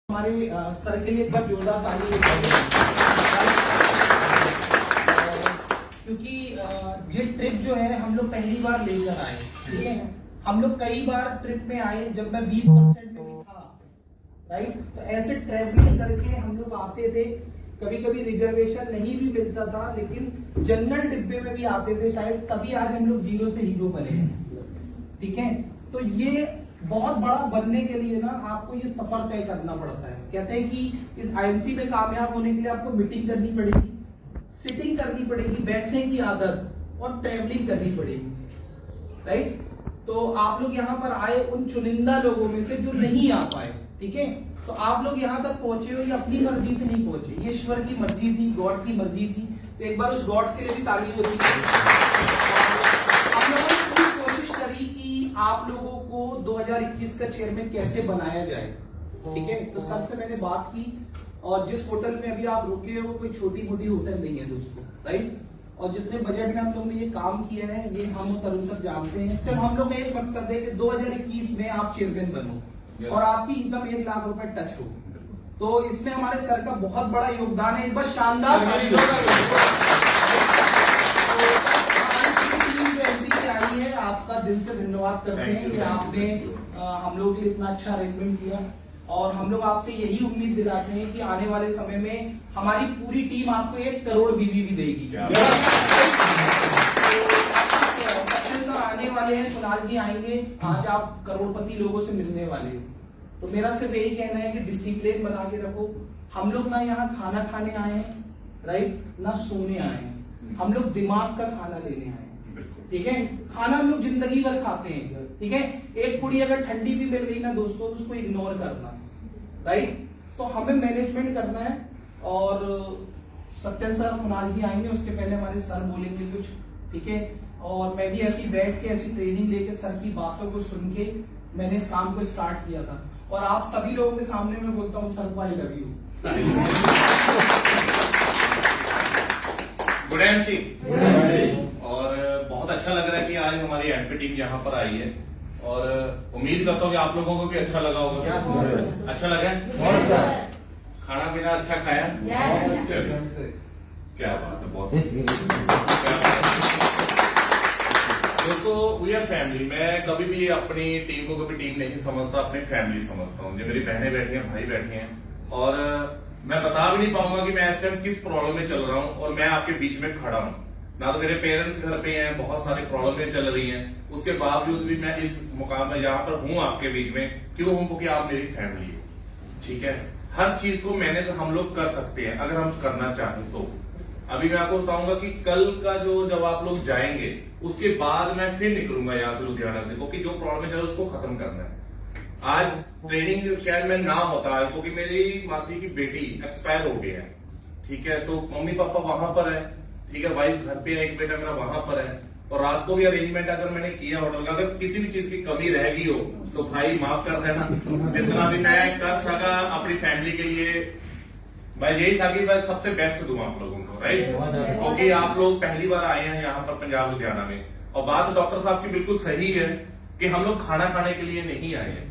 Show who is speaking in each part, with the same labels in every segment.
Speaker 1: हमारे सर के लिए एक बार जोरदार ताली क्योंकि ये ट्रिप जो है हम लोग पहली बार लेकर आए। ठीक है, हम लोग कई बार ट्रिप में आए जब मैं 20% में भी था, राइट। तो ऐसे ट्रेवलिंग करके हम लोग आते थे, कभी कभी रिजर्वेशन नहीं भी मिलता था, लेकिन जनरल डिब्बे में भी आते थे शायद, तभी आज हम लोग जीरो से हीरो बने हैं। ठीक है, तो ये बहुत बड़ा बनने के लिए ना आपको ये सफर तय करना पड़ता है। कहते हैं कि इस आईएमसी में कामयाब होने के लिए आपको मीटिंग करनी पड़ेगी, सिटिंग करनी पड़ेगी, बैठने की आदत और ट्रैवलिंग करनी पड़ेगी, राइट। तो आप लोग यहाँ पर आए उन चुनिंदा लोगों में से जो नहीं आ पाए। ठीक है, तो आप लोग यहाँ तक पहुंचे हो, ये अपनी मर्जी से नहीं पहुंचे, ये ईश्वर की मर्जी थी, गॉड की मर्जी थी। तो एक बार उस गॉड के लिए भी ताली होती है। हम लोगों ने पूरी कोशिश करी कि आप लोगों को 2021 का चेयरमैन कैसे बनाया जाए। ठीक है, तो सर से मैंने बात की, और जिस होटल में अभी आप रुके हो कोई छोटी मोटी होटल नहीं है दोस्तों, राइट। और जितने बजट में हम लोग ने ये काम किया है, ये हम तरुण सर जानते हैं। सिर्फ हम लोग का एक मकसद है कि 2021 में आप चेयरमैन बनो और आपकी इनकम 1 लाख रुपए टच हो। तो इसमें हमारे सर का बहुत बड़ा योगदान है, बस शानदार। आई है, आपका दिल से धन्यवाद करते हैं कि आपने हम लोगों के लिए इतना अच्छा अरेंजमेंट किया, और हम लोग आपसे यही उम्मीद दिलाते हैं कि आने वाले समय में हमारी पूरी टीम आपको 1 करोड़ बीवी भी देगी। सर आने वाले हैं, कुणाल जी आएंगे, आज आप करोड़पति लोगों से मिलने वाले हो। तो मेरा सिर्फ यही कहना है कि डिसिप्लिन बना के रखो। हम लोग ना यहाँ खाना खाने आए हैं, राइट, ना सोने आए हैं, हम लोग दिमाग का खाना लेने आए हैं। ठीक है, खाना हम लोग जिंदगी भर खाते हैं। ठीक है, एक पुड़ी अगर ठंडी भी मिल गई ना दोस्तों, तो उसको इग्नोर करना, राइट। तो हमें मैनेजमेंट करना है, और सत्यन सर, कुणाल जी आएंगे, उसके पहले हमारे सर बोलेंगे कुछ। ठीक है, और मैं भी ऐसी बैठ के ऐसी ट्रेनिंग लेके सर की बातों को सुन के मैंने इस काम को स्टार्ट किया था। और आप सभी लोगों के सामने मैं बोलता हूँ सर को I love you.
Speaker 2: Good evening. और बहुत अच्छा लग रहा है कि आज हमारी एमपी टीम यहाँ पर आई है, और उम्मीद करता हूँ कि आप लोगों को भी अच्छा लगा होगा। अच्छा लगा है? खाना पीना अच्छा खाया? चलिए, क्या बात है, बहुत दोस्तों, वी आर फैमिली। मैं कभी भी अपनी टीम को कभी टीम नहीं समझता, अपनी फैमिली समझता हूँ। जो मेरी बहनें बैठी हैं, भाई बैठे हैं, और मैं बता भी नहीं पाऊंगा कि मैं इस टाइम किस प्रॉब्लम में चल रहा हूँ, और मैं आपके बीच में खड़ा हूँ। ना तो मेरे पेरेंट्स घर पे हैं, बहुत सारी प्रॉब्लमें चल रही हैं, उसके बावजूद भी मैं इस मुकाम में यहाँ पर हूँ आपके बीच में। क्यों हूँ? क्योंकि आप मेरी फैमिली हो। ठीक है, हर चीज को मैनेज हम लोग कर सकते हैं अगर हम करना चाहें तो। अभी मैं आपको बताऊंगा कि कल का जब आप लोग जाएंगे, उसके बाद मैं फिर निकलूंगा यहाँ से लुधियाना से, क्योंकि जो प्रॉब्लम है उसको खत्म करना है। आज ट्रेनिंग शायद मैं ना होता है, क्योंकि मेरी मासी की बेटी एक्सपायर हो गई है। ठीक है, तो मम्मी पापा वहां पर है। ठीक है, वाइफ घर पे है, एक बेटा मेरा वहां पर है, और रात को भी अरेंजमेंट अगर मैंने किया होटल का, अगर किसी भी चीज की कमी रह गई हो तो भाई माफ कर देना। जितना भी मैं कर सका अपनी फैमिली के लिए, मैं यही था कि मैं सबसे बेस्ट दूं आप लोगों को, राइट। क्योंकि आप लोग पहली बार आए हैं यहाँ पर पंजाब लुधियाना में, और बात डॉक्टर साहब की बिल्कुल सही है कि हम लोग खाना खाने के लिए नहीं आए हैं।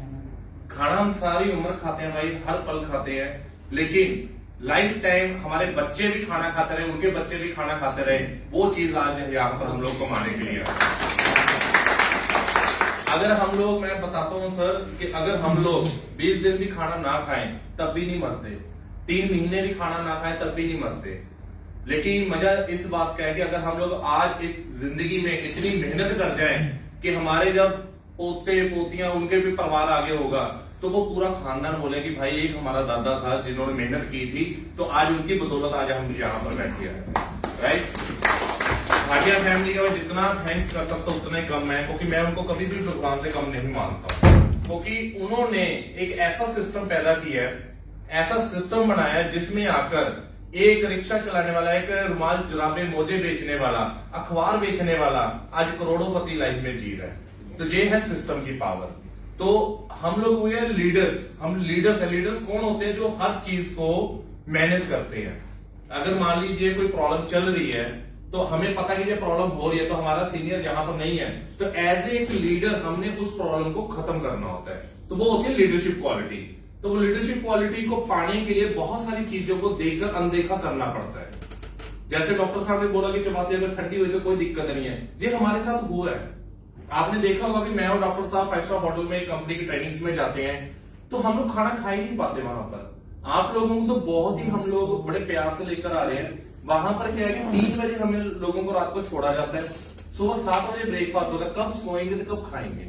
Speaker 2: खाना हम सारी उम्र खाते हैं भाई, हर पल खाते हैं, लेकिन लाइफ टाइम हमारे बच्चे भी खाना खाते रहे, उनके बच्चे भी खाना खाते रहे, वो चीज आज यहाँ पर हम लोग कमाने के लिए। अगर हम लोग, मैं बताता हूँ सर, कि अगर हम लोग 20 दिन भी खाना ना खाएं तब भी नहीं मरते, 3 महीने भी खाना ना खाएं तब भी नहीं मरते। लेकिन मजा इस बात का है कि अगर हम लोग आज इस जिंदगी में इतनी मेहनत कर जाएं कि हमारे जब पोते पोतियां, उनके भी परिवार आगे होगा, तो वो पूरा खानदान बोले कि भाई एक हमारा दादा था जिन्होंने मेहनत की थी, तो आज उनकी बदौलत आज हम यहाँ पर बैठे हैं, राइट। भाटिया फैमिली का मैं जितना थैंक्स कर सकता हूँ उतना ही कम है, क्योंकि मैं उनको कभी भी भगवान से कम नहीं मानता हूँ। क्योंकि उन्होंने एक ऐसा सिस्टम पैदा किया है, ऐसा सिस्टम बनाया जिसमें आकर एक रिक्शा चलाने वाला, एक रुमाल, जुराबे, मोजे बेचने वाला, अखबार बेचने वाला आज करोड़ोंपति लाइफ में जी रहा है। तो ये है सिस्टम की पावर। तो हम लोग हुए लीडर्स, हम लीडर्स है। लीडर्स कौन होते हैं? जो हर चीज को मैनेज करते हैं। अगर मान लीजिए कोई प्रॉब्लम चल रही है, तो हमें पता है कि ये प्रॉब्लम हो रही है, तो हमारा सीनियर यहाँ पर नहीं है, तो एज ए लीडर हमने उस प्रॉब्लम को खत्म करना होता है। तो वो होती है लीडरशिप क्वालिटी। तो वो लीडरशिप क्वालिटी को पाने के लिए बहुत सारी चीजों को देखकर अनदेखा करना पड़ता है। जैसे डॉक्टर साहब ने बोला कि चपाती अगर ठंडी हुई तो कोई दिक्कत नहीं है, ये हमारे साथ हुआ है। आपने देखा होगा कि मैं और डॉक्टर साहब 5 स्टार होटल में कंपनी की ट्रेनिंग्स में जाते हैं तो हम लोग खाना खा ही नहीं पाते वहां पर। आप लोगों को तो बहुत ही हम लोग बड़े प्यार से लेकर आ रहे हैं। वहां पर क्या है कि 3 बजे हमें लोगों को रात को छोड़ा जाता है, सुबह 7 बजे ब्रेकफास्ट होता है, कब सोएंगे तो कब खाएंगे।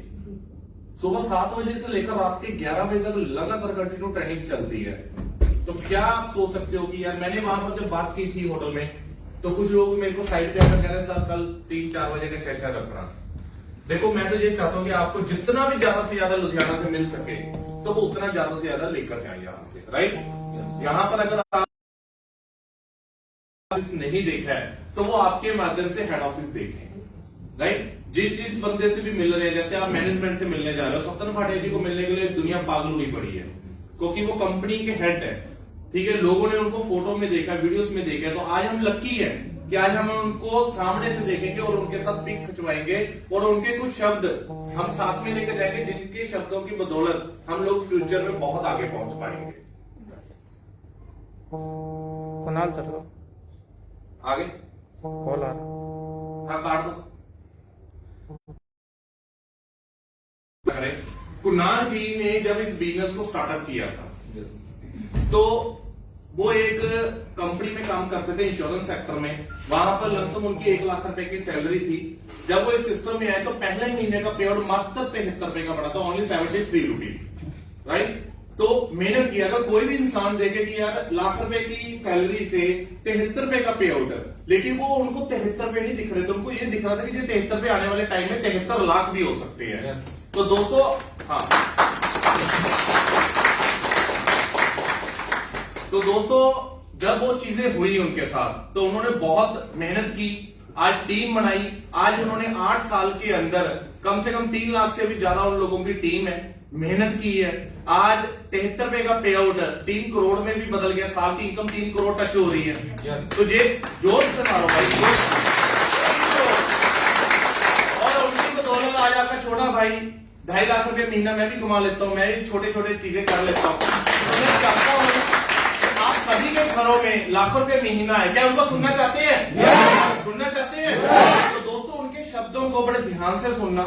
Speaker 2: सुबह 7 बजे से लेकर रात के 11 बजे तक लगातार कंटिन्यू ट्रेनिंग चलती है। तो क्या आप सोच सकते हो कि यार, मैंने वहां पर जब बात की थी होटल में तो कुछ लोग मेरे को साइड पे आकर कह रहे सर कल 3-4 बजे का सेशन रखना। देखो मैं तो ये चाहता हूं कि आपको जितना भी ज्यादा से ज्यादा लुधियाना से मिल सके तो वो उतना ज्यादा से ज्यादा लेकर जाए यहाँ से, राइट। यहाँ पर अगर आप नहीं देखा है तो वो आपके माध्यम से हेड ऑफिस देखें, राइट। जिस बंदे से भी मिल रहे हैं, जैसे आप मैनेजमेंट से मिलने जा रहे हो, सत्तन भाटिया जी को मिलने के लिए दुनिया पागल हुई पड़ी है क्योंकि वो कंपनी के हेड है, ठीक है। लोगों ने उनको फोटो में देखा, वीडियोस में देखा, तो आज हम लकी है कि आज हम उनको सामने से देखेंगे और उनके साथ पिक खिंचवाएंगे और उनके कुछ शब्द हम साथ में लेकर जाएंगे, जिनके शब्दों की बदौलत हम लोग फ्यूचर में बहुत आगे पहुंच पाएंगे।
Speaker 3: कुणाल सर
Speaker 2: आगे
Speaker 3: कॉल आ
Speaker 2: हाँ काट दो। कुणाल जी ने जब इस बिजनेस को स्टार्टअप किया था तो वो एक कंपनी में काम करते थे इंश्योरेंस सेक्टर में। वहां पर लमसम उनकी 1 लाख रुपए की सैलरी थी। जब वो इस सिस्टम में आए तो पहले महीने का पेआउट मात्र 73 रुपए का बढ़ा था, ओनली 73 रुपीज, राइट। तो मेहनत की। अगर कोई भी इंसान देखे कि यार 1 लाख रुपए की सैलरी से 73 रुपए का पे आउट है, लेकिन वो उनको 73 रुपए नहीं दिख रहे थे, उनको ये दिख रहा था कि 73 रुपए आने वाले टाइम में 73 लाख भी हो सकते हैं। तो दोस्तों हाँ, तो दोस्तों जब वो चीजें हुई उनके साथ तो उन्होंने बहुत मेहनत की, आज टीम बनाई। आज उन्होंने 8 साल के अंदर कम से कम 3 लाख से भी ज्यादा उन लोगों की टीम है, मेहनत की है। आज 73 रुपए का पे आउट 3 करोड़ में भी बदल गया, साल की इनकम 3 करोड़ टच हो रही है। तो ये जोर से मारो भाई, और उनकी बदौलत आज आपका छोटा भाई 2.5 लाख रुपए महीना मैं भी कमा लेता हूं, मैं भी छोटे छोटे चीजें कर लेता हूं। मैं चाहता हूं आप सभी के घरों में लाखों रुपए महीना है, क्या उनको सुनना चाहते हैं? सुनना चाहते हैं? तो दोस्तों उनके शब्दों को बड़े ध्यान से सुनना,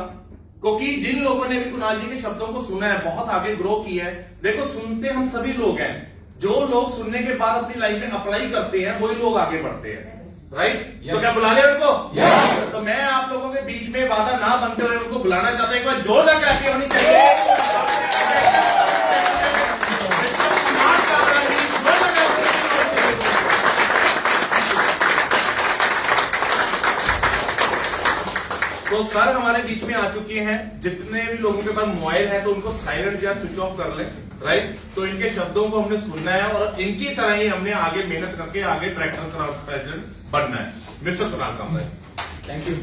Speaker 2: क्योंकि जिन लोगों ने भी कुणाल जी के शब्दों को सुना है, बहुत आगे ग्रो किया है। देखो सुनते हम सभी लोग हैं, जो लोग सुनने के बाद अपनी लाइफ में अप्लाई करते हैं वही लोग आगे बढ़ते हैं, राइट। तो क्या बुला ले उनको? तो मैं आप लोगों के बीच में वादा ना बनते हुए उनको बुलाना चाहता हूं। एक बार जोरदार क्लैपिंग होनी चाहिए। तो सर हमारे बीच में आ चुके हैं। जितने भी लोगों के पास मोबाइल है तो उनको साइलेंट या स्विच ऑफ कर लें, राइट। तो इनके शब्दों को हमने सुनना है और इनकी तरह ही हमने आगे मेहनत करके आगे ट्रैक्टर प्रेसिडेंट बनना है। Mister Kunal Kamre,
Speaker 1: thank you.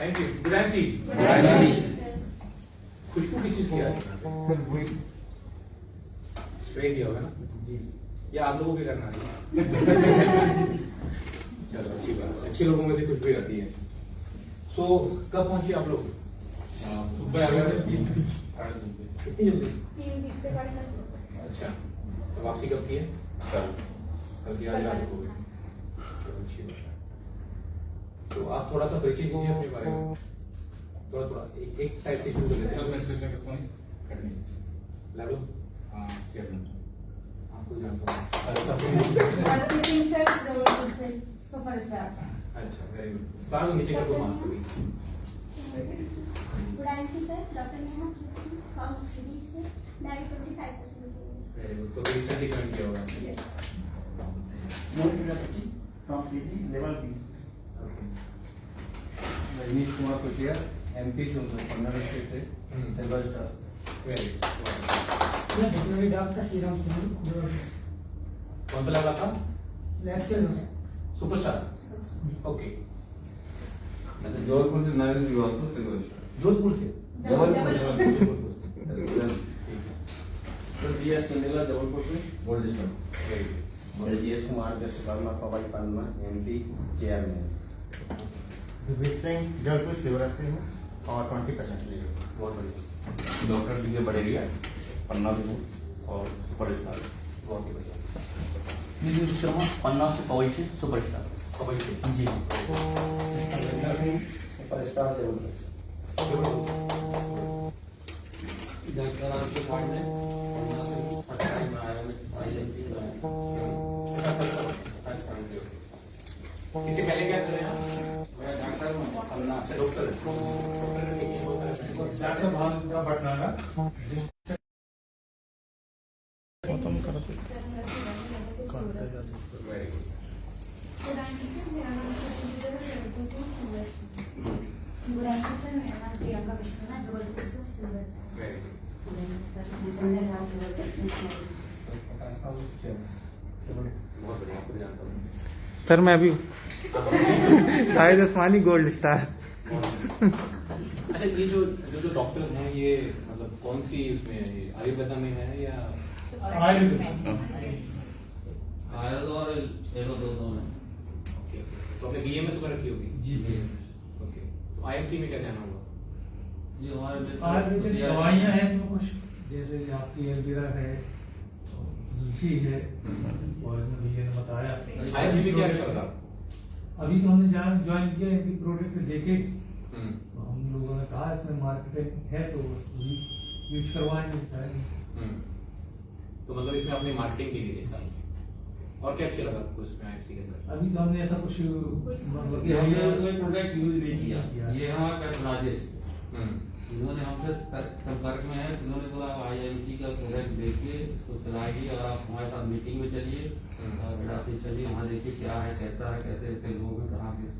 Speaker 1: Thank you. Good see खुशबू किस चीज की आ रही है? स्प्रे किया होगा ना, या आप लोगों के करना है? चलो अच्छी बात, अच्छे लोगों में से कुछ भी रहती है। सो कब पहुंचे आप लोग? सुबह आ गए, कितनी जल्दी?
Speaker 4: 3:20 पे।
Speaker 1: अच्छा, तो वापसी कब की है? कल की। आज रात को। चलो अच्छी बात है। तो आप थोड़ा सा परिचय दीजिए अपने बारे में, थोड़ा थोड़ा एक साइड से शुरू कर लेते हैं। लागू आपको जानता हूँ। अच्छा वेरी गुड। बाहर नीचे कर दो मास्क भी। Very good. तो रिसेंटली ज्वाइन किया होगा?
Speaker 5: रजनीश कुमार कोचिया, MP से हूँ, कर्नाटक स्टेट से, silver star.
Speaker 1: Very
Speaker 6: veterinary doctor Shriram Singh.
Speaker 1: कौन सा लगा था?
Speaker 6: Vaccine
Speaker 1: superstar. ओके।
Speaker 5: अच्छा, जोधपुर से नरेंद्र श्रीवास्तव, सिल्वर स्टार।
Speaker 1: जोधपुर से?
Speaker 5: जबलपुर
Speaker 2: सर BS चंदेला जबलपुर से,
Speaker 5: gold star.
Speaker 1: Very good.
Speaker 4: Brajesh Kumar Vishwakarma Pawan Panna MP chairman.
Speaker 7: Digvijay Singh Jalpur Shivraj से हूँ और 20% ले लूँ।
Speaker 5: बहुत बढ़िया,
Speaker 8: डॉक्टर डी के बड़ेरिया पन्ना से हूँ और सुपरस्टार।
Speaker 5: बहुत ही बढ़िया।
Speaker 8: नीतीश शर्मा पन्ना से पवई से सुपरस्टार।
Speaker 5: खबर से
Speaker 8: जी
Speaker 4: सुपरस्टार
Speaker 5: इससे पहले क्या कर रहे हैं आप? मैं डॉक्टर हूँ। अच्छा, डॉक्टर पटना का। Very good. वेरी गुड, बहुत बढ़िया, आपको जानता हूँ।
Speaker 3: सर मैं भी शायद आसमानी गोल्ड स्टार।
Speaker 5: अच्छा, ये जो डॉक्टर हैं, ये मतलब कौन सी उसमें है? ये आयुर्वेदा में है या
Speaker 6: आयुर्वेद
Speaker 8: आयल और एलो दोनों में।
Speaker 5: ओके, तो आपने बीए में सुपर रखी होगी?
Speaker 8: जी
Speaker 5: ओके, तो आईएमसी में क्या जाना होगा?
Speaker 8: जी हमारे
Speaker 6: आयुर्वेदिक दवाइयाँ हैं इसमें कुछ, जैसे आपकी एल्वीरा है, तुलसी है, और भैया ने बताया।
Speaker 5: आईएमसी में क्या अच्छा लगा?
Speaker 6: अभी तो हमने ज्वाइन किया है, प्रोडक्ट देखे तो हम लोगों ने कहा इसमें मार्केटिंग है तो यूज करवाएंगे।
Speaker 5: तो मतलब इसमें आपने मार्केटिंग के लिए देखा, और क्या अच्छा लगा आपको इसमें आईएमसी के अंदर?
Speaker 6: अभी तो हमने ऐसा कुछ मतलब कि
Speaker 8: हमने
Speaker 6: हमने
Speaker 8: कोई प्रोडक्ट यूज नहीं किया। ये हमारे पैथोलॉजिस्ट जिन्होंने हमसे संपर्क में है, जिन्होंने बोला आईएमसी का प्रोडक्ट देखिए, इसको चलाइए और आप हमारे साथ मीटिंग में चलिए और हेड ऑफिस चलिए, वहाँ देखिए क्या है, कैसा है, कैसे कैसे लोग हैं, कहाँ किस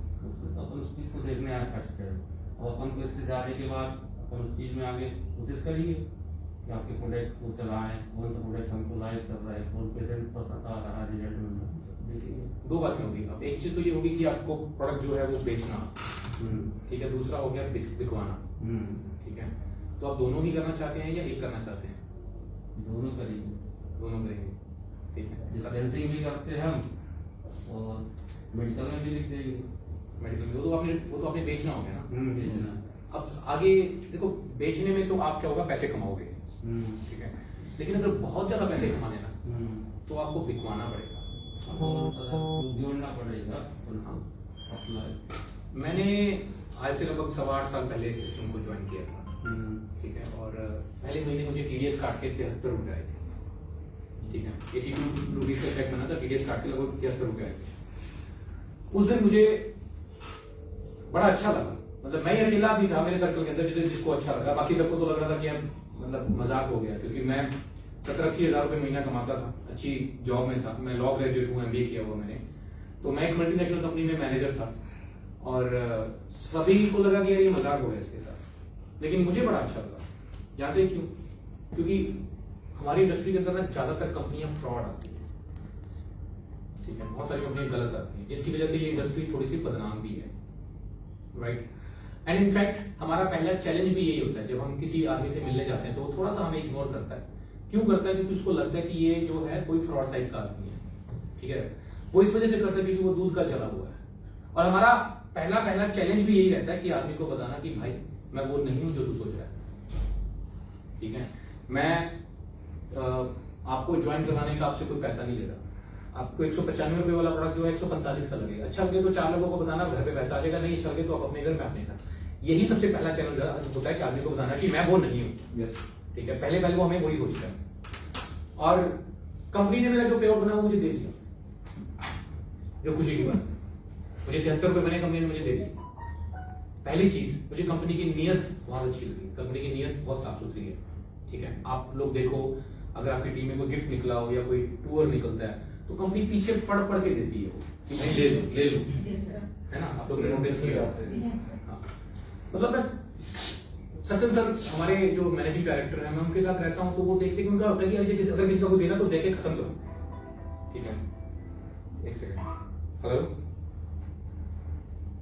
Speaker 8: अपन उस चीज़ को देखने आए फर्स्ट है। और अपन को इससे जाने के बाद अपन उस चीज़ में आगे कोशिश करिए कि आपके प्रोडक्ट को चलाएं, कौन सा प्रोडक्ट हमको लाइक कर रहा है, कौन पेशेंट पसंद आ रहा है, रिजल्ट मिल रहा है, देखेंगे।
Speaker 5: दो बातें होगी। अब एक चीज तो ये होगी कि आपको प्रोडक्ट जो है वो बेचना, ठीक है। दूसरा हो गया बिकवाना, ठीक है। तो आप दोनों ही करना चाहते हैं या एक करना चाहते हैं?
Speaker 8: दोनों करेंगे,
Speaker 5: दोनों करेंगे, ठीक है।
Speaker 8: डिस्पेंसिंग भी करते हैं हम और मेडिकल में भी लिख देंगे।
Speaker 5: मेडिकल में वो तो आपने बेचना हो गया ना।
Speaker 8: भेजना।
Speaker 5: अब आगे देखो, बेचने में तो आप क्या होगा, पैसे कमाओगे, ठीक है। लेकिन अगर बहुत ज्यादा पैसे कमाने ना, तो आपको बिकवाना पड़ेगा,
Speaker 8: जोड़ना पड़ेगा। अप्लाई
Speaker 5: मैंने आज से लगभग 8.25 साल पहले सिस्टम को ज्वाइन किया था, ठीक है। और पहले महीने मुझे टीडीएस काट के 73 रुपए आए थे, ठीक है। 82 रुपीज का चेक बना था, टीडीएस काट के लगभग 73 रुपए आए थे। उस दिन मुझे बड़ा अच्छा लगा, मतलब मैं अकेला भी था मेरे सर्कल के अंदर जिसको अच्छा लगा, बाकी सबको तो लग रहा था कि अब मतलब मजाक हो गया, क्योंकि मैं 70-80 हजार रुपए महीना कमाता था, अच्छी जॉब में था, मैं लॉ ग्रेजुएट हूँ, एमबीए किया हुआ मैंने। तो मैं एक मल्टीनेशनल कंपनी में मैनेजर था और सभी को लगा कि यार ये मजाक हो गया इसके साथ, लेकिन मुझे बड़ा अच्छा लगा। जानते हैं क्यों? क्योंकि हमारी इंडस्ट्री के अंदर ना ज्यादातर कंपनियां फ्रॉड आती है, ठीक है। बहुत सारी कंपनियां गलत आती हैं, जिसकी वजह से ये इंडस्ट्री थोड़ी सी बदनाम भी है, राइट। एंड इनफैक्ट हमारा पहला चैलेंज भी यही होता है, जब हम किसी आदमी से मिलने जाते हैं तो वो थोड़ा सा हमें इग्नोर करता है। क्यों करता है? क्योंकि उसको लगता है कि ये जो है कोई फ्रॉड टाइप का आदमी है, ठीक है। वो इस वजह से करता है क्योंकि वो दूध का जला हुआ है। और हमारा पहला चैलेंज भी यही रहता है कि आदमी को बताना कि भाई मैं वो नहीं हूं जो तू सोच रहा है, ठीक है। मैं आपको ज्वाइन करवाने का आपसे कोई पैसा नहीं ले रहा। आपको 195 रुपए वाला प्रोडक्ट जो है 145 का लगेगा। अच्छा लगे तो 4 लोगों को बताना, घर पे पैसा आ जाएगा। नहीं अच्छा लगे तो आप अपने घर में अपने घर। यही सबसे पहला चैलेंज होता है कि आदमी को बताना कि मैं वो नहीं हूं,
Speaker 4: यस,
Speaker 5: ठीक है। पहले वो हमें वही सोचता है। और कंपनी ने मेरा जो पे आउट बना वो मुझे दे दिया, जो खुशी की बात। मुझे 73 रुपए बने, कंपनी ने मुझे दे दिया। पहली चीज, मुझे कंपनी की नीयत बहुत अच्छी लगी। कंपनी की नीयत बहुत साफ सुथरी है, ठीक है। आप लोग देखो, अगर आपकी टीम में कोई गिफ्ट निकला हो या कोई टूर निकलता है तो कंपनी पीछे पढ़ के देती है वो कि भाई ले लो, है ना। आप लोग ने नोटिस किया? हाँ। मतलब मैं सत्यम सर हमारे जो मैनेजिंग डायरेक्टर है, मैं उनके साथ रहता हूँ तो वो देखते कि उनका होता है कि अगर किसी को देना तो दे के खत्म करो, ठीक है। एक सेकंड, हेलो,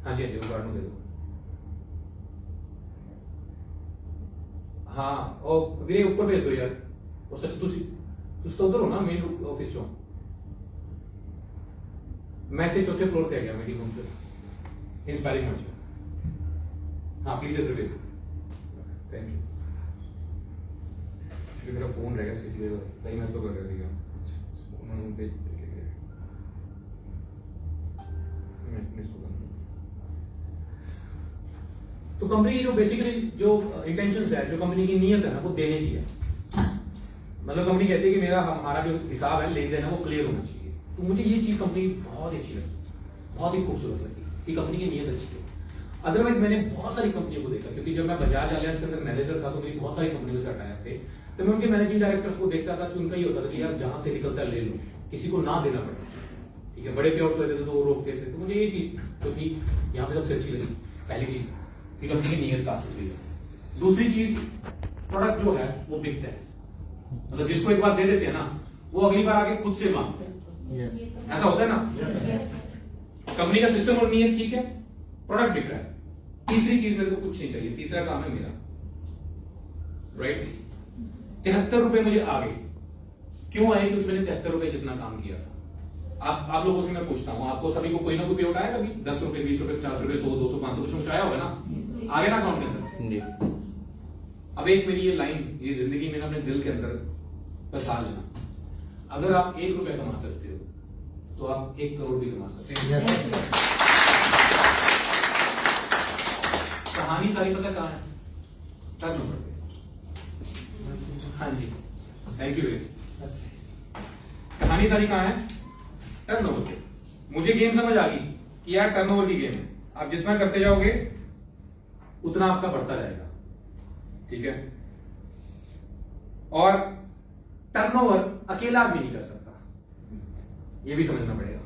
Speaker 5: हाँ जी वो गार्ड में दे दो। हाँ और वीरे ऊपर भेज दो यार। और सच तुम तो उधर हो ना मेन ऑफिस चो, मैं थे चौथे फ्लोर पे आ गया मीटिंग रूम से, इंस्पायरिंग मच। हाँ प्लीज एवरीवे, थैंक यू। क्योंकि मेरा फोन रहेगा किसी भी तभी मैं इसको कर रहा था। उन्होंने पे तो कंपनी की जो बेसिकली जो इंटेंशंस है, जो कंपनी की नीयत है ना, वो देने की है। मतलब कंपनी कहती है कि मेरा हमारा जो हिसाब है लेन देन है वो क्लियर होना चाहिए। तो मुझे ये चीज कंपनी बहुत अच्छी लगी, बहुत ही खूबसूरत लगी कि कंपनी की नीयत अच्छी है। अदरवाइज मैंने बहुत सारी कंपनियों को देखा, क्योंकि जब मैं बजाज अलायंस के अंदर मैनेजर था तो मेरी बहुत सारी कंपनियों से हटाए थे, तो मैं उनके मैनेजिंग डायरेक्टर्स को देखता था कि उनका ये होता था कि यार जहां से निकलता है ले लो, किसी को ना देना पड़े। ठीक है, बड़े पे आउट होते थे तो वो रोकते थे। तो मुझे ये चीज जो थी यहाँ पे सबसे अच्छी लगी, पहली चीज कि कंपनी की नीयत साफ सुथरी है। दूसरी चीज, प्रोडक्ट जो है वो बिकता है। मतलब जिसको एक बार दे देते हैं ना, वो अगली बार आके खुद से मांगते हैं। ऐसा होता है ना। कंपनी का सिस्टम और नीयत ठीक है, प्रोडक्ट बिक रहा है। तीसरी चीज मेरे को कुछ नहीं चाहिए, तीसरा काम है मेरा, राइट। 73 रुपए मुझे आ गए। क्यों आए? क्योंकि मैंने 73 रुपए जितना काम किया था। आप लोगों से मैं पूछता हूँ, आपको सभी को कोई ना कोई पे आउट आया कभी? 10 रुपए, 20 रुपए, 50 रुपए, 100, 200, 500 कुछ आया होगा ना, आ गया ना अकाउंट के अंदर। अब एक मेरी ये लाइन, ये जिंदगी में अपने दिल के अंदर बसा लेना, अगर आप 1 रुपया कमा सकते हो तो आप 1 करोड़ भी कमा सकते हैं। कहानी सारी पता कहां है? टर्नओवर पे। हाँ जी, थैंक यू। कहानी सारी कहां है? टर्नओवर पे। मुझे गेम समझ आ गई कि यार टर्नओवर की गेम है, आप जितना करते जाओगे उतना आपका बढ़ता जाएगा। ठीक है, और टर्नओवर अकेला आदमी नहीं कर सकता, ये भी समझना पड़ेगा।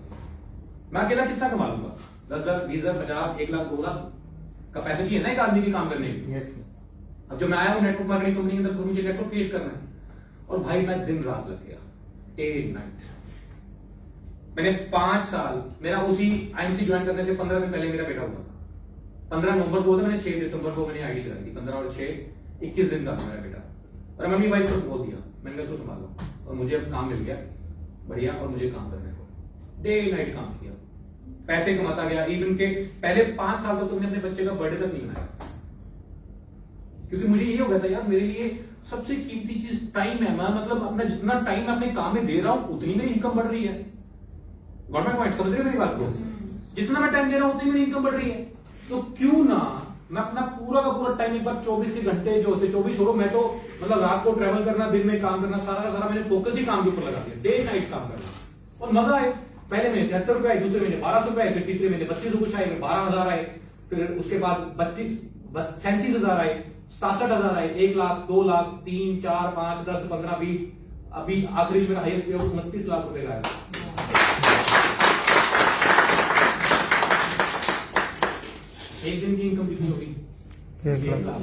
Speaker 5: मैं अकेला कितना कमा लूंगा? 10,000, 20,000, 50, 1 लाख, 2 लाख कैपेसिटी है ना एक आदमी की काम करने की। अब जो मैं आया हूं नेटवर्क मार्केटिंग कंपनी के अंदर, तो मुझे नेटवर्क क्रिएट करना है। और भाई मैं दिन रात लग गया, डे एंड नाइट। मैंने 5 साल, मेरा उसी आईएमसी ज्वाइन करने से 15 दिन पहले मेरा बेटा हुआ था। 15 नवंबर को था, मैंने 6 दिसंबर को मैंने आईडी लगाई थी। 15 और 6, 21 दिन का था मेरा बेटा। और मम्मी वाइफ को बोल दिया, मैंने कहा इसको संभालो। और मुझे अब काम मिल गया बढ़िया, और मुझे काम करने को डे नाइट काम किया, पैसे कमाता गया। इवन के पहले 5 साल तक तो मैंने अपने बच्चे का बर्थडे तक नहीं मनाया, क्योंकि मुझे ये हो गया था यार मेरे लिए सबसे कीमती चीज टाइम है। मैं मतलब अपना जितना टाइम मैं अपने काम में दे रहा हूं उतनी मेरी इनकम बढ़ रही है। Got my point? समझ रहे हो मेरी बात को? जितना मैं टाइम दे रहा हूं उतनी मेरी इनकम बढ़ रही है। तो क्यों ना मैं अपना पूरा का पूरा टाइम, एक बार 24 के घंटे जो होते 24 छोड़ो, मैं तो मतलब रात को ट्रेवल करना, दिन में काम करना, सारा का सारा मैंने फोकस ही काम के ऊपर लगा दिया, डे नाइट काम करना। और मजा आए। पहले महीने 73 रुपए आए, दूसरे महीने 1200 रुपए आए, फिर तीसरे महीने 32 रुपए आए, फिर 12,000 आए, फिर उसके बाद 37,000 आए, 67,000 आए, 1 लाख, 2 लाख, 3, 4, 5, 10, 15, 20, अभी आखिरी मेरा हाईएस्ट पे 29 लाख रुपए का है। एक दिन की इनकम कितनी होगी?
Speaker 3: 1 लाख।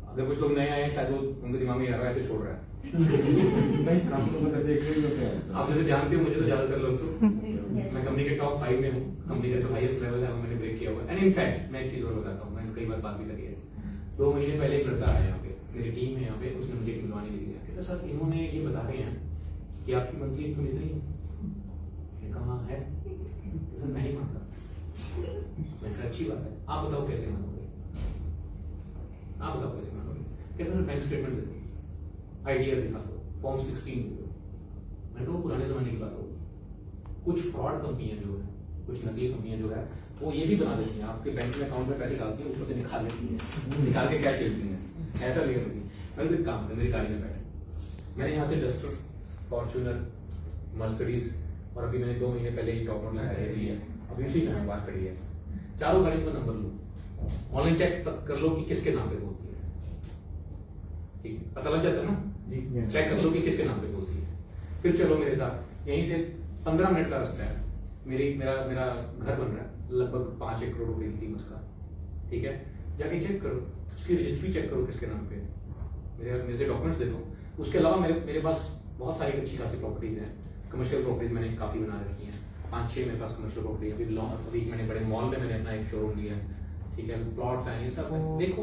Speaker 5: अगर कुछ लोग नए आए हैं, शायद वो उनके दिमाग में यार ऐसे छोड़ रहा है। आप जैसे जानते हो मुझे तो ज्यादातर लोग तो, मैं कंपनी के टॉप 5 में हूँ। कंपनी का जो हाईएस्ट लेवल है वो मैंने ब्रेक किया हुआ है। एंड इनफैक्ट मैं एक चीज और बताता हूँ, मैंने कई बार बात भी करी है। 2 महीने पहले एक लड़का आया यहाँ पे, मेरी टीम है यहाँ पे, उसने मुझे मिलवाने के लिए कहता सर इन्होंने ये बता रहे हैं कि आपकी मंथली इनकम इतनी है। कहाँ है? सर मैं नहीं मानता। मैंने अच्छी बात है, आप बताओ कैसे मानोगे? आप बताओ कैसे मानोगे? कहते सर बैंक स्टेटमेंट दे दो, आईडीआर दिखा दो, फॉर्म 16 दे दो। मैंने कहा पुराने जमाने की बात होगी। कुछ फ्रॉड कंपनियां जो है, कुछ नकली कंपनियां जो है, वो ये भी बना देती हैं, आपके बैंक में अकाउंट में पैसे डालती हैं, ऊपर से निकाल लेती हैं, निकाल के कैश लेती हैं, ऐसा नहीं करती। मैं तो एक काम करता, मेरी गाड़ी में बैठे, मैंने यहाँ से डस्टर, फॉर्च्यूनर, मर्सिडीज, और अभी मैंने 2 महीने पहले ही टॉप मॉडल ली है, अभी उसी में बात करी है। चारों गाड़ी का नंबर लो, ऑनलाइन चेक कर लो कि किसके नाम पे होती है। ठीक, पता लग जाता है ना? चेक कर लो कि किसके नाम पे होती है। फिर चलो मेरे साथ, यहीं से 15 मिनट का रास्ता है, मेरा घर बन रहा है लगभग 5-1 करोड़ रुपए की कीमत का। ठीक है, जाके चेक करो, उसकी रजिस्ट्री चेक करो किसके नाम पे, मेरे डॉक्यूमेंट्स देखो। उसके अलावा मेरे पास बहुत सारी अच्छी खासी प्रॉपर्टीज हैं, कमर्शियल प्रॉपर्टीज मैंने काफी बना रखी हैं, 5-6 मेरे पास कमर्शियल प्रॉपर्टी। अभी मैंने बड़े मॉल में मैंने अपना एक शोरूम लिया है। ठीक है, प्लॉट्स हैं, ये सब है, देखो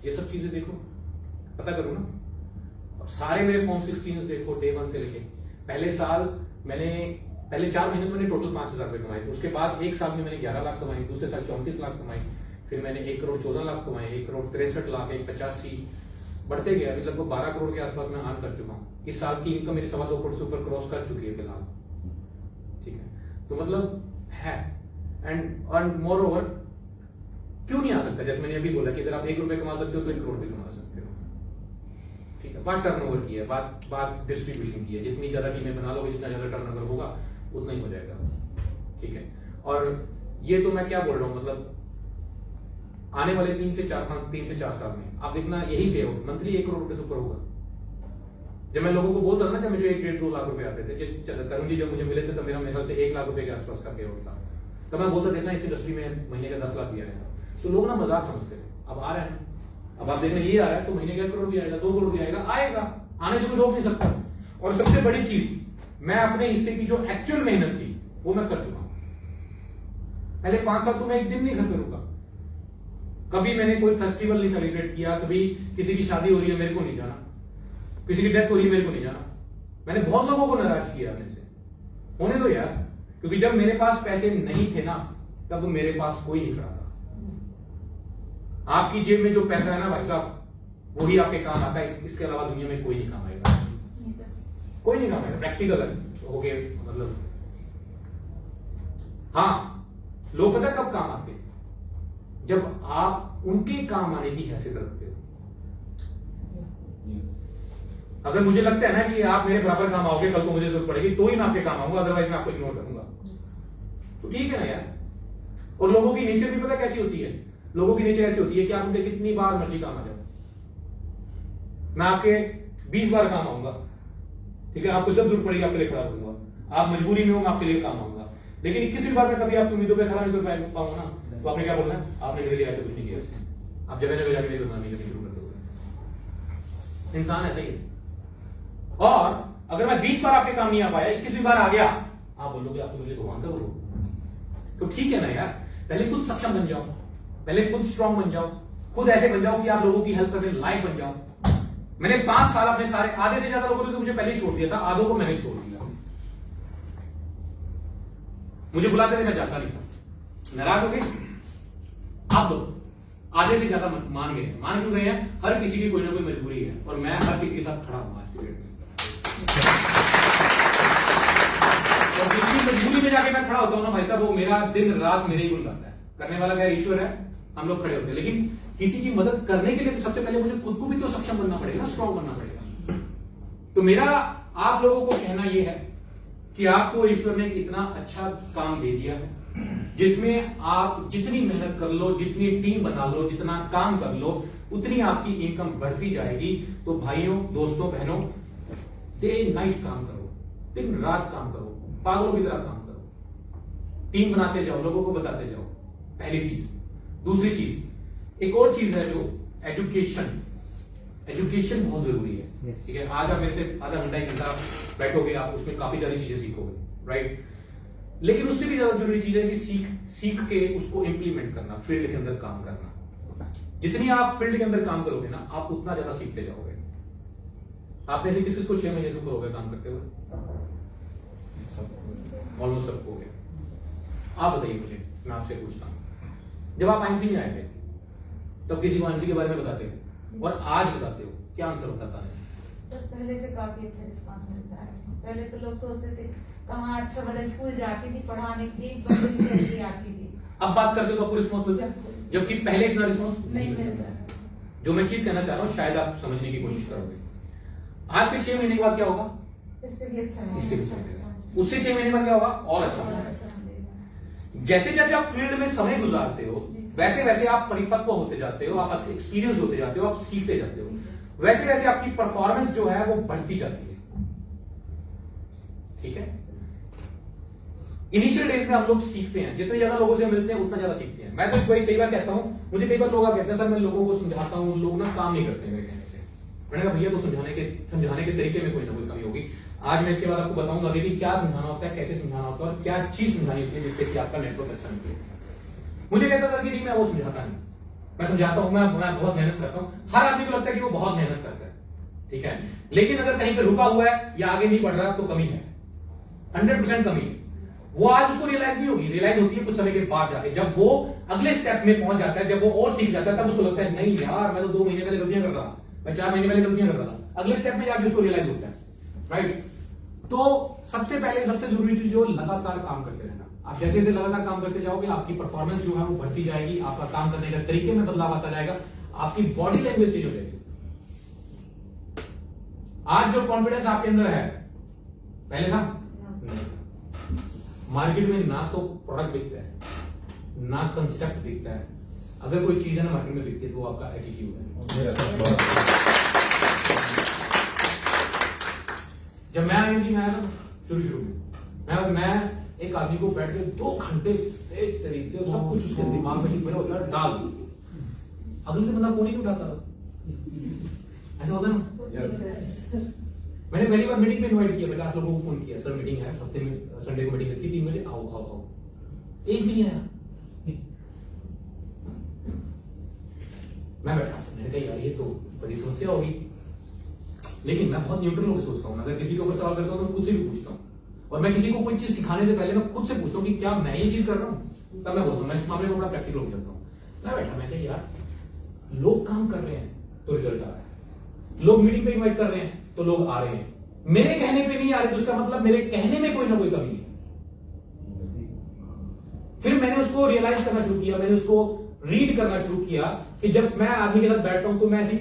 Speaker 5: ये सब चीजें देखो, पता करो ना। और सारे मेरे फॉर्म 16 देखो डे 1 से लेके पहले साल मैंने पहले 4 महीने तो मैंने टोटल 5,000 रुपए कमाए थे, उसके बाद एक साल में मैंने 11 लाख कमाए, दूसरे साल 34 लाख कमाए, फिर मैंने 1 करोड़ 14 लाख कमाए, 1 करोड़ 63 लाख, 1,85 बढ़ते गया, अभी लगभग 12 करोड़ के आसपास मैं अर्न कर चुका हूँ। इस साल की इनकम मेरी 2.25 करोड़ से ऊपर क्रॉस कर चुकी है फिलहाल, ठीक है। तो मतलब है एंड मोर ओवर क्यों नहीं आ सकता, जैसे मैंने अभी बोला कि अगर आप 1 रुपए कमा सकते हो तो 1 करोड़ भी कमा सकते हो, ठीक है। बात टर्नओवर की है, बात डिस्ट्रीब्यूशन की है, जितनी ज्यादा टीमें बना लोगे जितना ज्यादा टर्नओवर होगा उतना ही हो जाएगा, ठीक है। और ये तो मैं क्या बोल रहा हूँ, मतलब आने वाले 3 से 4 साल में आप देखना यही पे होगा, मंथली 1 करोड़ रुपए से ऊपर होगा। जब मैं लोगों को बोलता था ना, जब मुझे 1-1.5-2 लाख रुपए आते थे, तरुण जी जब मुझे मिले थे तब मेरा मेरे से 1 लाख रुपए के आसपास का पे था, तब मैं बोलता देखना इस इंडस्ट्री में महीने का 10 लाख भी आएगा, तो लोग ना मजाक समझते थे। अब आ रहे हैं, अब आप देखना ये आ रहा है तो महीने का 1 करोड़ भी आएगा, 2 करोड़ भी आएगा, आने से कोई रोक नहीं सकता। और सबसे बड़ी चीज, मैं अपने हिस्से की जो एक्चुअल मेहनत थी वो मैं कर चुका हूं। पहले 5 साल तो मैं एक दिन नहीं घर पे रुका, कभी मैंने कोई फेस्टिवल नहीं सेलिब्रेट किया, कभी किसी की शादी हो रही है मेरे को नहीं जाना, किसी की डेथ हो रही है मेरे को नहीं जाना। मैंने बहुत लोगों को नाराज किया अपने से, होने दो यार, क्योंकि जब मेरे पास पैसे नहीं थे ना तब मेरे पास कोई नहीं खड़ा था। आपकी जेब में जो पैसा है ना भाई साहब, वही आपके काम आता है, इसके अलावा दुनिया में कोई नहीं काम आएगा, कोई नहीं काम आएगा। प्रैक्टिकल हो गए, मतलब हाँ, लोग पता कब काम आते हैं, जब आप उनके काम आने की हैसियत रखते हो। अगर मुझे लगता है ना कि आप मेरे बराबर काम आओगे, कल को मुझे जरूरत पड़ेगी तो ही मैं आपके काम आऊंगा, अदरवाइज मैं आपको इग्नोर करूंगा, तो ठीक है ना यार। और लोगों की नेचर भी पता कैसी होती है, लोगों की नेचर ऐसी होती है कि आप उनके कितनी बार मर्जी काम आ जाओ, मैं आपके 20 बार काम आऊंगा, ठीक है, आपको जब जरूरत पड़ेगी आपके लिए खड़ा करूंगा, आप मजबूरी में हो मैं आपके लिए काम आऊंगा, लेकिन 21वीं बार में कभी आपकी उम्मीदों पर खड़ा नहीं कर पाऊंगा ना, तो आपने क्या बोलना है, आपने मेरे लिए आज कुछ नहीं किया, आप जगह जगह जाके मेरी बदनामी करनी शुरू कर दोगे। इंसान ऐसा ही है। और अगर मैं 20 बार आपके काम नहीं आ पाया, 21वीं बार आ गया, आप बोलोगे आप तो मुझे भगवान का गुरु, तो ठीक है ना यार। पहले खुद सक्षम बन जाओ, पहले खुद स्ट्रांग बन जाओ, खुद ऐसे बन जाओ कि आप लोगों की हेल्प करने लायक बन जाओ। मैंने 5 साल अपने सारे, आधे से ज्यादा लोगों ने तो मुझे पहले ही छोड़ दिया था, आधों को मैंने छोड़ दिया। मुझे बुलाते थे मैं जाता नहीं था, नाराज हो गए आप दो, आधे से ज्यादा मान गए। मान क्यों गए हैं, हर किसी की कोई ना कोई मजबूरी है, और मैं हर किसी के साथ खड़ा हूं आज के डेट में। और जिसकी मजबूरी में जाके मैं खड़ा होता हूं ना भाई साहब, वो मेरा दिन रात मेरे ही गुण गाता है। करने वाला खैर ईश्वर है, हम लोग खड़े होते हैं, लेकिन किसी की मदद करने के लिए सबसे पहले मुझे खुद को भी तो सक्षम बनना पड़ेगा, स्ट्रॉन्ग बनना पड़ेगा। तो मेरा आप लोगों को कहना यह है कि आपको ईश्वर ने इतना अच्छा काम दे दिया है, जिसमें आप जितनी मेहनत कर लो, जितनी टीम बना लो, जितना काम कर लो, उतनी आपकी इनकम बढ़ती जाएगी। तो भाइयों, दोस्तों, बहनों, डे नाइट काम करो, दिन रात काम करो, पागलों की तरह काम करो, टीम बनाते जाओ, लोगों को बताते जाओ, पहली चीज। दूसरी चीज, एक और चीज है जो एजुकेशन, एजुकेशन बहुत जरूरी है, ठीक है। आज आप मेरे से आधा घंटा 1 घंटा बैठोगे, आप उसमें काफी सारी चीजें सीखोगे, राइट। लेकिन उससे भी ज्यादा जरूरी चीज है कि सीख के उसको इंप्लीमेंट करना, फील्ड के अंदर काम करना। जितनी आप फील्ड के अंदर काम करोगे ना, आप उतना ज्यादा सीखते जाओगे। आप में से किसको 6 महीने से ऊपर हो गए काम करते हुए? ऑलमोस्ट सबको हो गया। आप बताइए मुझे, मैं आपसे पूछता हूं, जब आप आईएमसी में आए थे तब किसी को आईएमसी के बारे में बताते हो और आज बताते हो, क्या अंतर होता था?
Speaker 9: सर पहले से काफी अच्छा रिस्पांस मिलता है। पहले तो लोग सोचते थे कहाँ अच्छा बड़ा स्कूल जाती थी पढ़ाने की, बंदी सैलरी आती थी।
Speaker 5: अब बात करते हो तो आपको रिस्पांस मिलता है, जबकि पहले इतना रिस्पांस
Speaker 9: नहीं मिलता।
Speaker 5: जो मैं चीज कहना चाह रहा हूँ शायद आप समझने की कोशिश करोगे। आज से 6 महीने के बाद क्या होगा?
Speaker 9: इससे भी अच्छा है।
Speaker 5: इससे भी अच्छा। उससे 6 महीने बाद क्या होगा? और अच्छा होगा। जैसे जैसे आप फील्ड में समय गुजारते हो, वैसे वैसे आप परिपक्व होते जाते हो, आप एक्सपीरियंस होते जाते हो, आप सीखते जाते हो, वैसे वैसे आपकी परफॉर्मेंस जो है वो बढ़ती जाती है, ठीक है। इनिशियल डेज में हम लोग सीखते हैं, जितने ज्यादा लोगों से मिलते हैं उतना ज्यादा सीखते हैं। मैं तो कई बार कहता हूं, मुझे कई बार लोग कहते हैं सर मैं लोगों को समझाता हूं, लोग ना काम नहीं करते मेरे कहने से। मैंने कहा भैया तो समझाने के तरीके में कोई ना कोई कमी होगी। आज मैं इसके बाद आपको बताऊंगा कि क्या समझाना होता है, कैसे समझाना होता है और क्या चीज समझानी होती है जिससे कि आपका नेटवर्क अच्छा निकले। मुझे कहता था कि नहीं मैं वो समझाता नहीं, मैं समझाता हूं, मैं बहुत मेहनत करता हूं। हर आदमी को लगता है कि वो बहुत मेहनत करता है, ठीक है। लेकिन अगर कहीं पे रुका हुआ है या आगे नहीं बढ़ रहा तो कमी है, 100% कमी है। वो आज उसको रियलाइज भी होगी, रियलाइज होती है कुछ समय के बाद जाके, जब वो अगले स्टेप में पहुंच जाता है, जब वो और सीख जाता है, तब उसको लगता है नहीं यार मैं तो 2 महीने पहले गलतियां कर रहा, मैं 4 महीने पहले गलतियां कर रहा था। अगले स्टेप में जाके उसको रियलाइज होता है, राइट। तो सबसे पहले सबसे जरूरी चीज जो लगातार काम करते रहना। आप जैसे जैसे लगातार काम करते जाओगे आपकी परफॉर्मेंस जो है वो बढ़ती जाएगी, आपका काम करने का तरीके में बदलाव आता जाएगा, आपकी बॉडी लैंग्वेज चेंज हो जाएगी। आज जो कॉन्फिडेंस आपके अंदर है पहले था नहीं। मार्केट में ना तो प्रोडक्ट बिकता है ना कंसेप्ट बिकता है, अगर कोई चीज है ना मार्केट में बिकती है तो वो आपका एटीट्यूड है। जब मैं आईएमसी में आया था शुरू में मैं एक आदमी को बैठ के 2 घंटे एक तरीके सब कुछ उसके दिमाग में मेरा होता है डाल, अगले से बंदा फोन ही नहीं उठाता, ऐसा होता ना। मैंने पहली बार मीटिंग में इनवाइट किया, 50 लोगों को फोन किया, सर मीटिंग है हफ्ते में, संडे को मीटिंग रखी 3 बजे, आओ आओ आओ, एक भी नहीं आया। मैं बैठा, मैंने कहा यार ये तो बड़ी समस्या होगी, लेकिन मैं बहुत न्यूट्रल होकर सोचता हूँ। अगर किसी के ऊपर सवाल करता हूँ तो खुद से भी पूछता हूँ, और मैं किसी को कोई चीज सिखाने से पहले मैं खुद से पूछता हूँ कि क्या मैं ये चीज कर रहा हूँ, तब मैं बोलता हूँ। मैं इस मामले में बड़ा प्रैक्टिकल हो जाता हूँ। मैं बैठा, मैं कहा यार लोग काम कर रहे हैं तो रिजल्ट आ रहा है, लोग मीटिंग पे इनवाइट कर रहे हैं तो लोग आ रहे हैं, मेरे कहने पे नहीं आ रहे तो उसका मतलब मेरे कहने में कोई ना कोई कमी है। फिर मैंने उसको रियलाइज करना शुरू किया, मैंने उसको रीड करना शुरू किया कि जब मैं आदमी के साथ बैठता हूं तो मैं ऐसी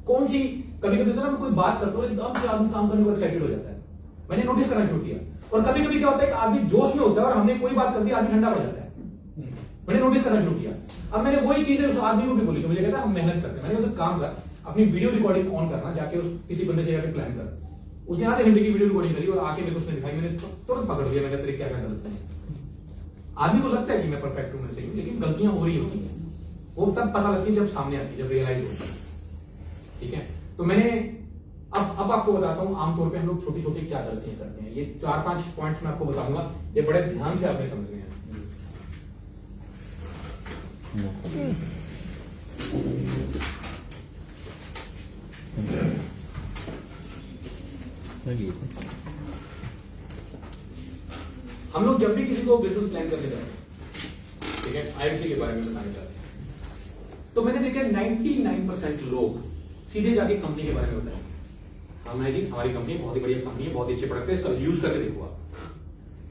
Speaker 5: कौन सी कभी कभी ना मैं कोई बात करता हूं एकदम से आदमी काम करने को एक्साइटेड हो जाता है, मैंने नोटिस करना शुरू किया। और कभी कभी क्या होता है कि आदमी जोश में होता है और हमने कोई बात कर दी आदमी ठंडा पड़ जाता है, मैंने नोटिस करना शुरू किया। अब मैंने वही चीजें उस आदमी को भी बोली, तो मुझे कहता है हम मेहनत करते हैं। मैंने कहा काम कर, अपनी वीडियो रिकॉर्डिंग ऑन करना, जाके उस किसी बंदे से जाके प्लान कर। उसने आधे घंटे की वीडियो रिकॉर्डिंग करी और आके मेरे को उसने दिखाई, मैंने तुरंत पकड़ लिया, मैंने तेरे क्या क्या गलत है। आदमी को लगता है कि मैं परफेक्ट हूं, मैं सही हूं, लेकिन गलतियां हो रही होती हैं, वो तब पता लगती है जब सामने आती है, जब रियलाइज होती है, ठीक है। तो मैंने अब आपको बताता हूं आमतौर पे हम लोग छोटी छोटी क्या गलतियां करते हैं। ये 4-5 पॉइंट्स मैं आपको बताऊंगा, ये बड़े ध्यान से आपने समझने हैं। हम लोग जब भी किसी को बिजनेस प्लान करने जाते हैं, ठीक है, आईएमसी के बारे में बताने जाते हैं, तो मैंने देखा 99% लोग सीधे जाके कंपनी के बारे में बताएं। हाँ जी हमारी कंपनी बहुत ही बढ़िया कंपनी है, बहुत अच्छे प्रोडक्ट है, इसका यूज करके देखो आप।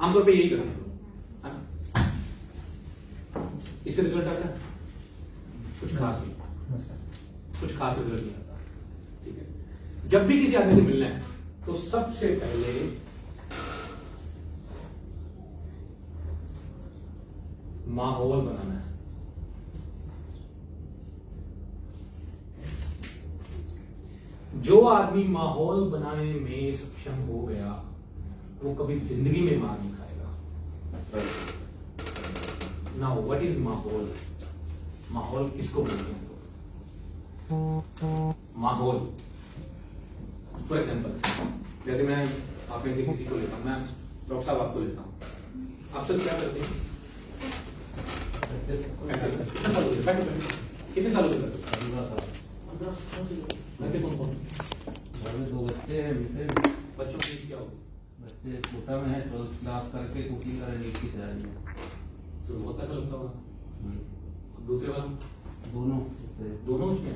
Speaker 5: आमतौर पे यही करते हैं, इससे रिजल्ट आता है कुछ खास नहीं, कुछ खास रिजल्ट नहीं आता, ठीक है। जब भी किसी आदमी से मिलना है तो सबसे पहले माहौल बनाना है। जो आदमी माहौल बनाने में सक्षम हो गया वो कभी जिंदगी में मार नहीं खाएगा। नाउ व्हाट इज माहौल? माहौल किसको बोलते हैं? माहौल फॉर एग्जाम्पल, जैसे मैं आप में से किसी को लेता हूं, मैं डॉक्टर साहब आपको लेता हूं, आप सब क्या करते हैं? कितने सालों से करते हैं? घर पे कौन कौन?
Speaker 8: घर में 2 बच्चे हैं,
Speaker 5: बच्चों की क्या हो?
Speaker 8: बच्चे छोटा में है 12th क्लास करके कुकिंग कर नीट की तैयारी में,
Speaker 5: तो बहुत अच्छा लगता होगा। दूसरे वाला दोनों उसमें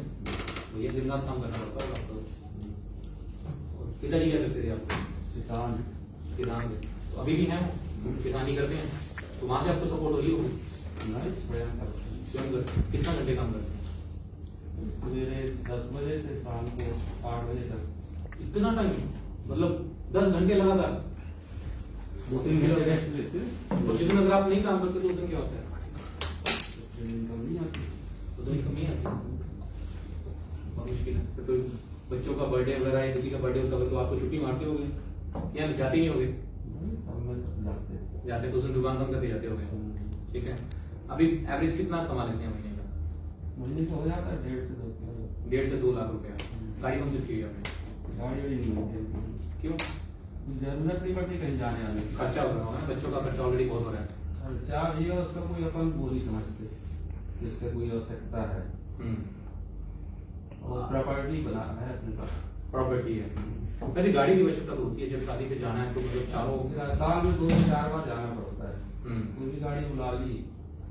Speaker 5: भैया दिन रात काम करना पड़ता होगा आपको। पिताजी क्या करते थे आपको?
Speaker 8: किसान
Speaker 5: किसान थे, तो अभी भी हैं किसानी करते हैं, तो वहां से आपको सपोर्ट हो रही होगी? स्वयं करते। कितना घंटे काम करते हैं?
Speaker 8: सवेरे 10 बजे से शाम को 8 बजे तक।
Speaker 5: इतना टाइम? मतलब 10 घंटे लगातार? 2-3 घंटे रेस्ट लेते। तो जिस दिन अगर आप नहीं काम करते तो उस दिन क्या होता है?
Speaker 8: इनकम नहीं आती,
Speaker 5: तो इनकम नहीं आती, बहुत मुश्किल है। तो बच्चों का बर्थडे वगैरह या किसी का बर्थडे होता है तो आपको छुट्टी मारते होगे या जाते नहीं होगे? जाते तो उस दिन दुकान बंद करके जाते होगे, ठीक है। अभी एवरेज कितना कमा लेते हैं महीने का?
Speaker 8: महीने को हो जाता है
Speaker 5: 1.5 से 2 लाख रुपया। गाड़ी कौन सी रखी है आपने?
Speaker 8: गाड़ी वाड़ी नहीं होती,
Speaker 5: क्यों?
Speaker 8: जरूरत नहीं पड़ती कहीं जाने आने की।
Speaker 5: खर्चा हो रहा होगा ना, बच्चों का खर्चा ऑलरेडी बहुत हो रहा है।
Speaker 8: खर्चा ये उसका कोई अपन वो नहीं समझते जिसका कोई आवश्यकता है, और प्रॉपर्टी बनाना है अपने पास।
Speaker 5: प्रॉपर्टी है। वैसे गाड़ी की आवश्यकता तो होती है, जब शादी पे जाना है तो मतलब चारों
Speaker 8: साल में 2 से 4 बार जाना पड़ता है। कोई भी गाड़ी बुला ली,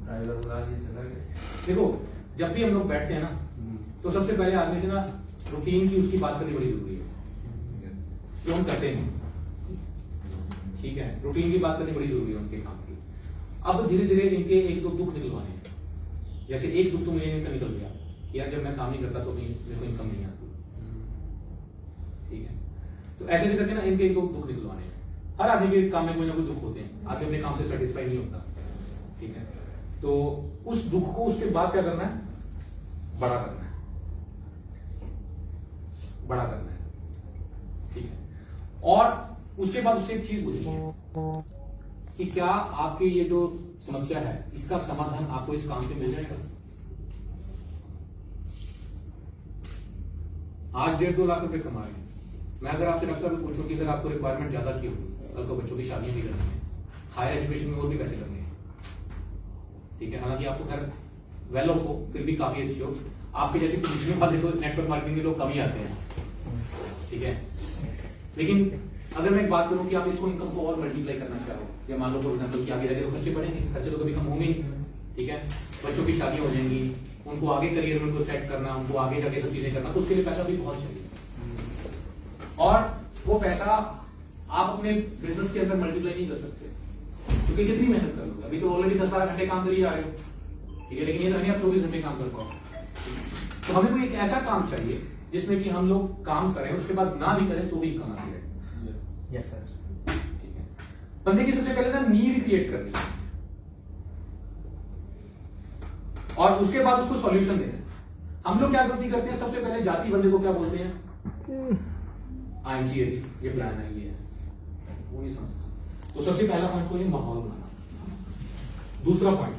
Speaker 8: ड्राइवर बुला लिए, चला गया।
Speaker 5: देखो जब भी हम लोग बैठते हैं ना, तो सबसे पहले आदमी से ना रूटीन की उसकी बात करनी बड़ी जरूरी है, जो हम करते हैं। ठीक है, रूटीन की बात करनी बड़ी जरूरी है उनके काम की। अब धीरे धीरे इनके एक दो दुख निकलवाने हैं। जैसे एक दुख तो मुझे इनका निकल गया कि यार जब मैं काम नहीं करता तो मेरे को इनकम नहीं आती। ठीक है, तो ऐसे करके ना इनके एक दो दुख निकलवाने हैं। हर आदमी के काम में कोई ना कोई दुख होते हैं, आदमी अपने काम से सेटिस्फाई नहीं होता। ठीक है, तो उस दुख को उसके बाद क्या करना है, बड़ा करना है, बड़ा करना है। ठीक है, और उसके बाद उससे एक चीज पूछनी है कि क्या आपके ये जो समस्या है इसका समाधान आपको इस काम से मिल जाएगा। आज 1.5-2 लाख रुपए कमा रहे हैं। मैं अगर आपसे डॉक्टर साहब पूछूं कि अगर आपको रिक्वायरमेंट ज्यादा की होगी, कल को बच्चों की शादियां भी करनी है, हायर एजुकेशन में और भी पैसे लगने हैं। ठीक है, हालांकि आपको खैर वेल ऑफ हो, फिर भी काफी अच्छे हो। आपके जैसे पोजीशन वाले तो नेटवर्क मार्केटिंग के लोग कम ही आते हैं। ठीक है, लेकिन अगर मैं एक बात करूं कि आप इसको इनकम को और मल्टीप्लाई करना चाहो, या मान लो फॉर एग्जांपल कि आगे जाके तो खर्चे बढ़ेंगे, खर्चे तो कभी कम होंगे ही। ठीक है, बच्चों की शादी हो जाएंगी, उनको आगे करियर में उनको सेट करना, उनको आगे जाके सब चीजें करना, तो उसके लिए पैसा भी बहुत चाहिए। और वो पैसा आप अपने बिजनेस के अंदर मल्टीप्लाई नहीं कर सकते, क्योंकि कितनी मेहनत कर लोगे। अभी तो ऑलरेडी 10-12 घंटे काम करिए आ रहे हो। ठीक है, लेकिन ये तो नहीं आप 24 घंटे काम कर पाओ। तो हमें कोई एक ऐसा काम चाहिए जिसमें कि हम लोग काम करें, उसके बाद ना भी करें तो भी इनकम आती रहे।
Speaker 7: Yes sir.
Speaker 5: ठीक है, बंदे की सबसे पहले ना नीड क्रिएट करनी है, और उसके बाद उसको सॉल्यूशन देना है। हम लोग क्या गलती करते हैं, सबसे पहले जाति बंदे को क्या बोलते हैं, आईएमजी ये प्लान है, ये है, वो नहीं समझता। तो सबसे पहला पॉइंट तो ये माहौल बनाना। दूसरा पॉइंट,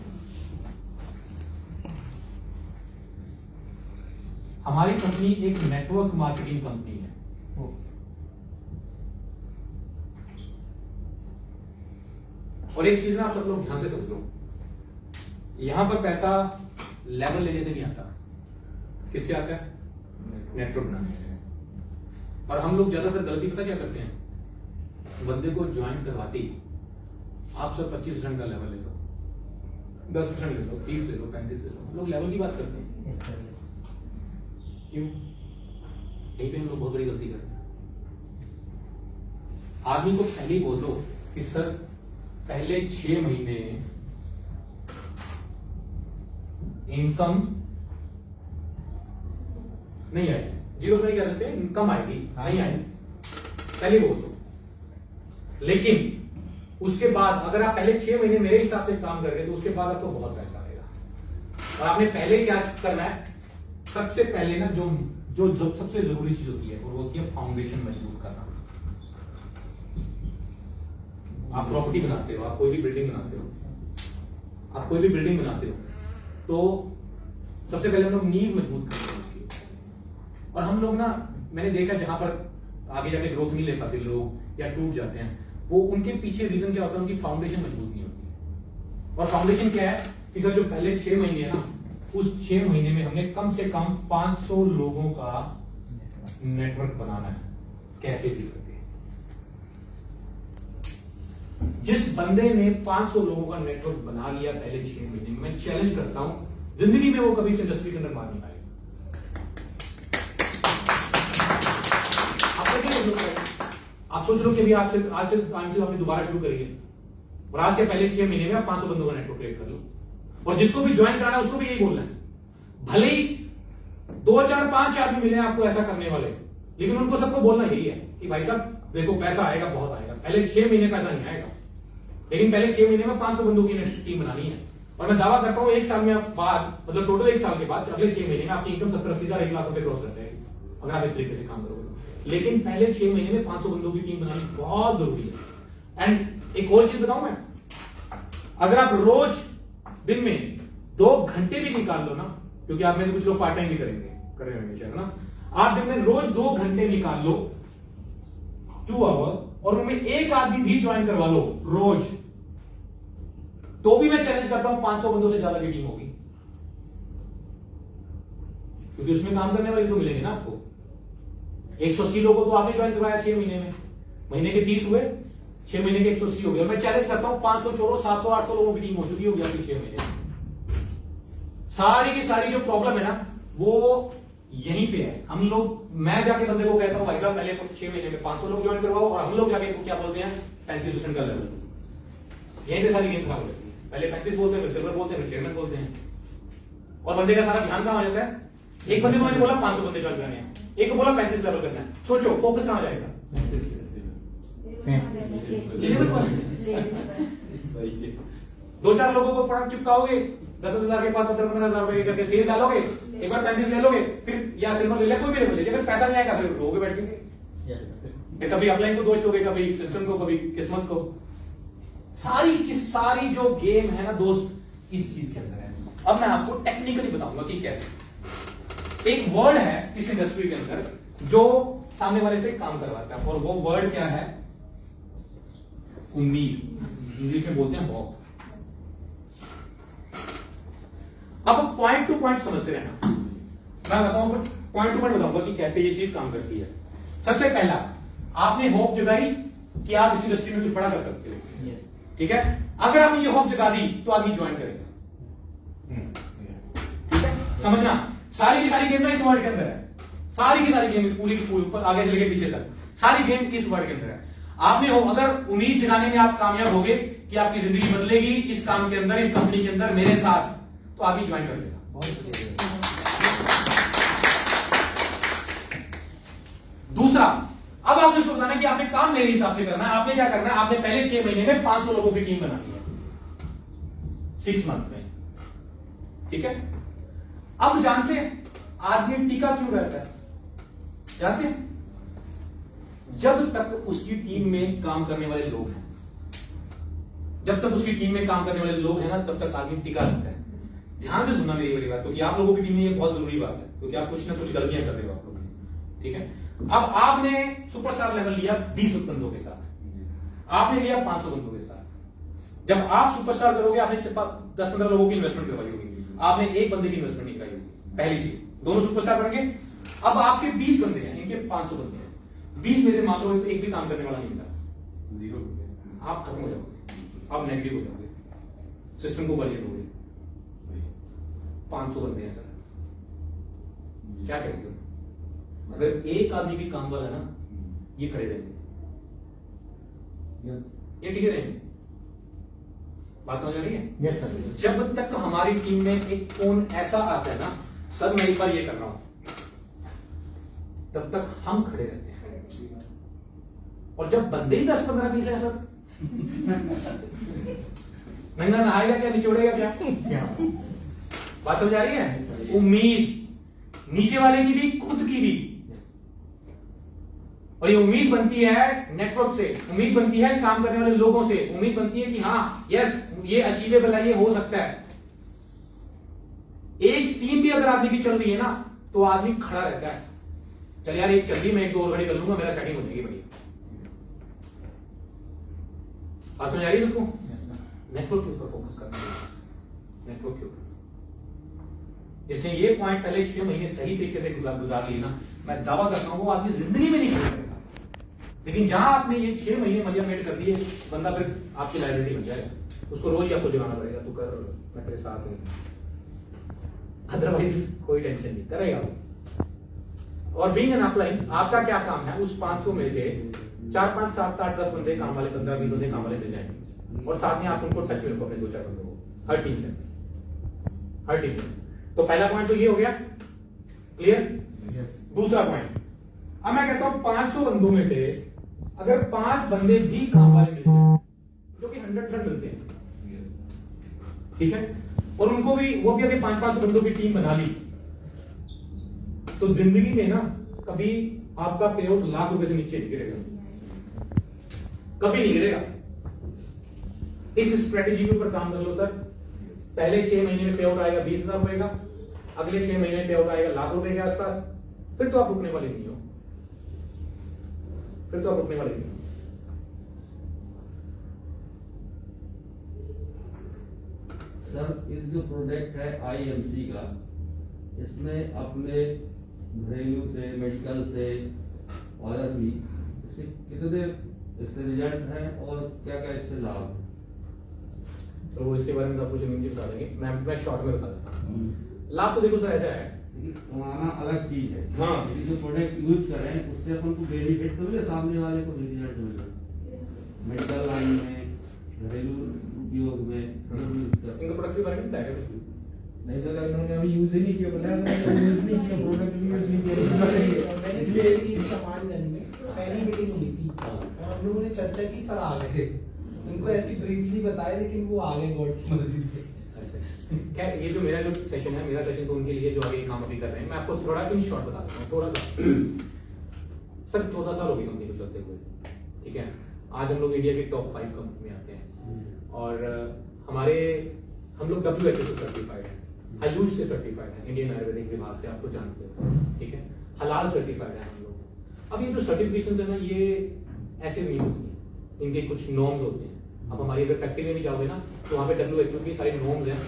Speaker 5: हमारी कंपनी एक नेटवर्क मार्केटिंग कंपनी है। और एक चीज ना आप सब लोग ध्यान से समझो, यहां पर पैसा लेवल लेने से नहीं आता। किससे आता है, नेटवर्क बनाने से। और हम लोग ज्यादातर गलती पता क्या करते हैं, बंदे को ज्वाइन करवाते ही आप सब 25% का लेवल ले लो, 10% ले लो, 30 ले लो, 35 ले लो। लोग लेवल की बात करते हैं, क्यों? यहीं पे हम लोग बहुत बड़ी गलती करते हैं। आदमी को पहले ही बोल दो कि सर पहले 6 महीने इनकम नहीं आएगी, 0 तो नहीं कह सकते, इनकम आएगी, नहीं आएगी, पहले बोल दो। लेकिन उसके बाद अगर आप पहले 6 महीने मेरे हिसाब से काम कर रहे तो उसके बाद आपको बहुत पैसा आएगा। और आपने पहले क्या करना है, सबसे पहले ना जो सबसे जरूरी चीज होती है वो होती है फाउंडेशन मजबूत करना। आप प्रॉपर्टी बनाते हो, आप कोई भी बिल्डिंग बनाते हो, तो सबसे पहले हम लोग नींव मजबूत करते हैं उसकी। और हम लोग ना, मैंने देखा जहां पर आगे जाके ग्रोथ नहीं ले पाते लोग या टूट जाते हैं, वो उनके पीछे रीजन क्या होता है, उनकी फाउंडेशन मजबूत नहीं होती। और फाउंडेशन क्या है कि सर जो पहले 6 महीने है ना, उस 6 महीने में हमने कम से कम 500 लोगों का नेटवर्क बनाना है। कैसे भी करके जिस बंदे ने 500 लोगों का नेटवर्क बना लिया पहले 6 महीने में, मैं चैलेंज करता हूं जिंदगी में वो कभी इस इंडस्ट्री के अंदर मार नहीं पाएगा। आप सोच लो कि अभी आज से आपने दोबारा शुरू करी है, और आज से पहले 6 महीने में आप 500 बंदों का नेटवर्क क्रिएट कर लो, और जिसको भी ज्वाइन कराना है उसको भी यही बोलना है। भले ही 2, 4, 5 आदमी मिले आपको ऐसा करने वाले, लेकिन उनको सबको बोलना यही है कि भाई साहब देखो पैसा आएगा, बहुत आएगा, पहले 6 महीने पैसा नहीं आएगा, लेकिन पहले 6 महीने में 500 बंदों की टीम बनानी है। और मैं दावा करता हूं 1 साल में बाद, मतलब टोटल 1 साल के बाद अगले 6 महीने में आपकी इनकम 70-80 हजार 1 लाख रुपए क्रॉस कर जाएगी, अगर आप इस तरीके से काम करोगे। लेकिन पहले 6 महीने में 500 बंदों की टीम बनानी बहुत जरूरी है। एंड एक और चीज बताऊं मैं, अगर आप रोज दिन में 2 घंटे भी निकाल लो ना, क्योंकि आप में से कुछ लोग पार्ट टाइम भी कर रहे होंगे शायद ना, आप दिन में रोज 2 घंटे निकाल लो, 2 आवर, और उनमें एक आदमी भी ज्वाइन करवा लो रोज, तो भी मैं चैलेंज करता हूं 500 बंदों से ज्यादा की टीम होगी, क्योंकि उसमें काम करने वाले तो मिलेंगे ना आपको। 180 लोगों को आपने ज्वाइन करवाया 6 महीने में, महीने के 30 हुए, 6 महीने के 180 हो गए। मैं चैलेंज करता हूं 500 छोड़ो 700 800 लोगों की टीम हो चुकी होगी आपकी 6 महीने में। सारी की सारी जो प्रॉब्लम है ना वो यहीं पे है। हम लोग, मैं जाके बंदे को कहता हूं भाई साहब पहले 6 महीने में 500 लोग ज्वाइन करवाओ, और हम लोग जाके क्या बोलते हैं 35% का लेवल। यहीं पे सारी गेम खराब होती है। पहले 35 बोलते हैं, फिर सिल्वर बोलते हैं, फिर चेयरमैन बोलते हैं, और बंदे का सारा ध्यान कहां हो जाता है। एक बंदे को मैंने बोला 500 बंदे ज्वाइन करने हैं, एक को बोला 35 लेवल करना है। सोचो फोकस कहां जाएगा। दो चार लोगों को प्रोडक्ट चिपकाओगे, 10,000 के पास 15,000 रुपए करके सेल डालोगे, एक बार 35 ले लोगे, फिर या सिल्वर ले ले, कोई भी ले ले, फिर पैसा नहीं आएगा, फिर लोगे बैठ के, कभी अपलाइन को दोष दोगे, कभी सिस्टम को, कभी किस्मत को। सारी की सारी जो गेम है ना दोस्त इस चीज के अंदर है। अब मैं आपको टेक्निकली बताऊंगा कि कैसे। एक वर्ड है इस इंडस्ट्री के अंदर जो सामने वाले से काम करवाता है, और वो वर्ड क्या है, उम्मीद। इंग्लिश में बोलते हैं होप। अब पॉइंट टू पॉइंट समझते रहना, मैं बताऊंगा पॉइंट टू पॉइंट बताऊंगा कि कैसे ये चीज काम करती है। सबसे पहला, आपने होप जगाई कि आप इस इंडस्ट्री में कुछ बड़ा कर सकते हो, ठीक है। अगर आपने ये होप जगा दी तो आदमी ज्वाइन करेगा, ठीक है। समझना, सारी की सारी गेम ना इस वर्ड के अंदर है, सारी की सारी गेम पूरी की पूरी, ऊपर आगे से लेकर पीछे तक सारी गेम इस वर्ड के अंदर है। आपने हो, अगर उम्मीद जगाने में आप कामयाब हो गए कि आपकी जिंदगी बदलेगी इस काम के अंदर, इस कंपनी के अंदर मेरे साथ, तो आदमी ज्वाइन कर लेगा। दूसरा, अब आपने सोचना है कि आपने काम मेरे हिसाब से करना है। आपने क्या करना है, आपने पहले 6 महीने में 500 लोगों की टीम बनानी है 6 मंथ में, ठीक है। अब जानते हैं आदमी टिका क्यों रहता है, जानते हैं? जब तक उसकी टीम में काम करने वाले लोग हैं, जब तक उसकी टीम में काम करने वाले लोग हैं ना, तब तक आदमी टिका रहता है। ध्यान से सुनना मेरी बड़ी बात, क्योंकि आप लोगों की टीम में ये बहुत जरूरी बात है, क्योंकि आप कुछ ना कुछ गलतियां कर रहे हो आप लोग, ठीक है। अब आपने सुपरस्टार लेवल लिया 20 बंदों के साथ, आपने लिया 500 बंदों के साथ। जब आप सुपरस्टार करोगे, आपने 10-15 लोगों की इन्वेस्टमेंट करवाई होगी, आपने एक बंदे की इन्वेस्टमेंट नहीं कराई होगी। पहली चीज, दोनों सुपरस्टार बनेंगे। अब आपके 20 बंदे हैं, इनके 500 बंदे हैं, 20 में से मान लो एक भी काम करने वाला नहीं मिला, 0, आप खत्म हो जाओगे, आप नेगेटिव हो जाओगे, सिस्टम को गालियां दोगे। 500 बंदे हैं सर, क्या करेंगे? अगर एक आदमी भी काम वाला ना, ये खड़े रहेंगे, ये टिके रहेंगे। बात समझ आ रही है?
Speaker 7: Yes sir.
Speaker 5: जब तक हमारी टीम में एक फोन ऐसा आता है ना, सर मैं एक बार ये कर रहा हूं, तब तक हम खड़े रहते हैं। और जब बंदे ही 10-15-20 है सर, नंगा नहाएगा क्या, निचोड़ेगा क्या? बात समझ आ रही है? उम्मीद नीचे वाले की भी, खुद की भी। और ये उम्मीद बनती है नेटवर्क से, उम्मीद बनती है काम करने वाले लोगों से, उम्मीद बनती है कि हाँ यस ये अचीवेबल है, ये हो सकता है। एक टीम भी अगर आदमी की चल रही है ना, तो आदमी खड़ा रहता है, चल यार एक चल रही, मैं 1-2 और घड़ी कर लूंगा, मेरा सेटिंग हो जाएगी बढ़िया। बात समझ आ रही है सबको? नेटवर्क के ऊपर फोकस करना है, नेटवर्क के ऊपर। जिसने ये पॉइंट पहले 6 महीने सही तरीके से गुजार लिए ना, मैं दावा करता हूं वो आदमी जिंदगी में नहीं खरीद करेगा। लेकिन जहां आपने ये 6 महीने मलियामेट कर दिए, बंदा फिर आपकी लाइबिलिटी बन जाएगा, उसको रोज ही आपको जगाना पड़ेगा, तू कर, मैं तेरे साथ हूं, अदरवाइज कोई टेंशन नहीं करेगा वो। और बीइंग एन अपलाइन, आपका क्या काम है, उस 500 में से 4, 5, 7, 8, 10 बंदे काम वाले, 15, 20 बंदे काम वाले मिल जाएंगे, और साथ में आप उनको टच में रखो अपने 2-4 बंदों को, हर टीम में, हर टीम में। तो पहला पॉइंट तो ये हो गया, क्लियर? दूसरा पॉइंट, अब मैं कहता हूं 500 बंदों में से अगर 5 बंदे भी काम वाले मिल जाए, जो कि 100% मिलते हैं, ठीक है, और उनको भी, वो भी अगर 5-5 बंदों की टीम बना ली, तो जिंदगी में ना कभी आपका पे आउट लाख रुपए से नीचे नहीं गिरेगा, कभी नहीं गिरेगा। इस स्ट्रेटेजी के ऊपर काम कर लो सर। पहले 6 महीने में पे आउट आएगा 20,000 रुपए का, अगले 6 महीने में पे आउट आएगा लाख रुपए के आसपास, फिर तो आप रुकने वाले नहीं हो, फिर तो आप रुकने वाले नहीं हो।
Speaker 8: सर ये जो प्रोडक्ट है IMC का, इसमें अपने घरेलू से, मेडिकल से, ऑयल भी, इससे कितने इससे रिजल्ट हैं और क्या क्या इससे लाभ है?
Speaker 5: तो वो इसके बारे में आपको जमीन जी बता देंगे, मैं शॉर्ट में बता देता हूँ। लाभ तो देखो सर ऐसा है,
Speaker 8: कमाना अलग चीज है।
Speaker 5: हाँ।
Speaker 8: लेकिन जो प्रोडक्ट यूज कर रहे हैं उससे अपन को बेनिफिट तो मिले, सामने वाले को भी रिजल्ट मिले, मेडिकल लाइन में, घरेलू उपयोग में।
Speaker 5: इनका प्रोडक्ट के बारे में बताएगा कुछ?
Speaker 1: नहीं सर, इन्होंने अभी यूज ही नहीं किया, बताया यूज नहीं किया, प्रोडक्ट भी यूज नहीं किया, इसलिए सामानगंज में पहली मीटिंग हुई थी और हम लोगों ने चर्चा की, सर आ गए थे, उनको ऐसी ब्रीफली बताया लेकिन वो आ गए गॉड की मर्जी से।
Speaker 5: क्या ये जो मेरा जो सेशन है, मेरा सेशन तो उनके लिए जो आगे काम अभी कर रहे हैं, मैं आपको थोड़ा इन शॉर्ट बता देता हूँ थोड़ा सा। सर 14 साल हो गए कंपनी को चलते हुए, ठीक है। आज हम लोग इंडिया के टॉप 5 कंपनी में आते हैं और हम लोग WHO से सर्टिफाइड है, आयुष से सर्टिफाइड है, इंडियन आयुर्वेदिक विभाग से, आपको जानते हो, ठीक है। हलाल सर्टिफाइड है हम लोग। अब ये जो सर्टिफिकेशन है ना, ये ऐसे नहीं होती, इनके कुछ नॉर्म्स होते हैं। अब हमारी अगर फैक्ट्री में भी जाओगे ना, तो वहाँ पे WHO की सारी नॉर्म्स हैं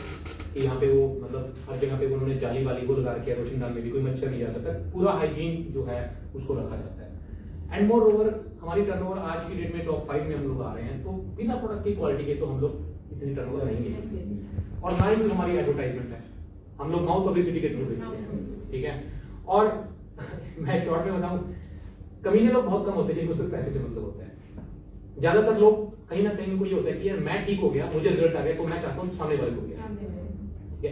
Speaker 5: कि यहाँ पे वो मतलब हर जगह पे उन्होंने जाली वाली वो लगा रखी है, रोशनदान में भी कोई मच्छर नहीं जा सकता, पूरा हाइजीन जो है उसको रखा जाता है। एंड मोर ओवर हमारी टर्नओवर आज की डेट में टॉप 5 में हम लोग आ रहे हैं, तो बिना प्रोडक्ट की क्वालिटी के तो हम लोग इतनी टर्नओवर नहीं है। और ना ही हमारी एडवर्टाइजमेंट है, हम लोग माउथ पब्लिसिटी के थ्रू देखते हैं, ठीक है। और मैं शॉर्ट में बताऊं, कमीने लोग बहुत कम होते हैं जिनको सिर्फ पैसे से मतलब होता है। ज्यादातर लोग कहीं ना कहीं उनको ये होता है कि यार मैं ठीक हो गया, मुझे रिजल्ट आ गया, तो मैं चाहता हूँ सामने वाले को गया।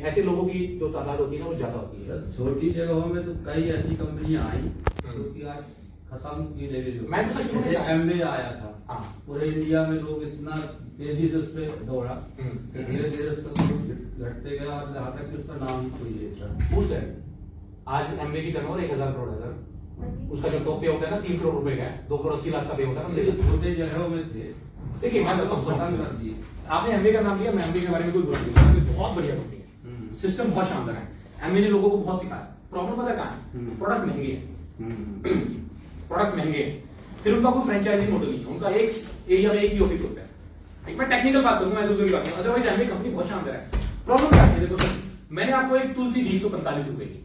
Speaker 5: ऐसे लोगों की जो तादाद होती है ना वो ज्यादा होती है।
Speaker 8: छोटी जगहों में तो कई ऐसी कंपनियां आई जो कि आज खत्म की लेवल।
Speaker 5: मैं तो सच
Speaker 8: जैसे एमवे आया था,
Speaker 5: हाँ।
Speaker 8: पूरे इंडिया में लोग इतना तेजी से उस पर दौड़ा, धीरे धीरे उसका घटते गया और यहाँ तक कि उसका नाम ही कोई नहीं था।
Speaker 5: उस है आज एमवे की टर्नओवर 1000 करोड़ है सर। उसका जो टॉप पे होता है ना 3 करोड़ रुपए का है, 2 करोड़ 80 लाख का पे होता है।
Speaker 8: छोटे जगहों में थे,
Speaker 5: देखिए मैं बताता हूँ,
Speaker 8: खत्म कर दिए।
Speaker 5: आपने एमवे का नाम लिया, मैं एमवे के बारे में कोई बुरा नहीं बोलूंगा, बहुत बढ़िया कंपनी है, सिस्टम बहुत शानदार है। एमवे ने लोगों को बहुत सिखाया। प्रॉब्लम पता कहाँ है? प्रोडक्ट महंगे हैं, प्रोडक्ट महंगे हैं, फिर उनका कोई फ्रेंचाइजी मॉडल नहीं है, उनका एक एरिया में एक ही ऑफिस होता है। मैं टेक्निकल बात करूंगा, मैं दूसरी बात करूंगा, अदरवाइज एमवे कंपनी बहुत शानदार है। प्रॉब्लम क्या है? देखो सर, मैंने आपको एक तुलसी दी 145 रुपए की,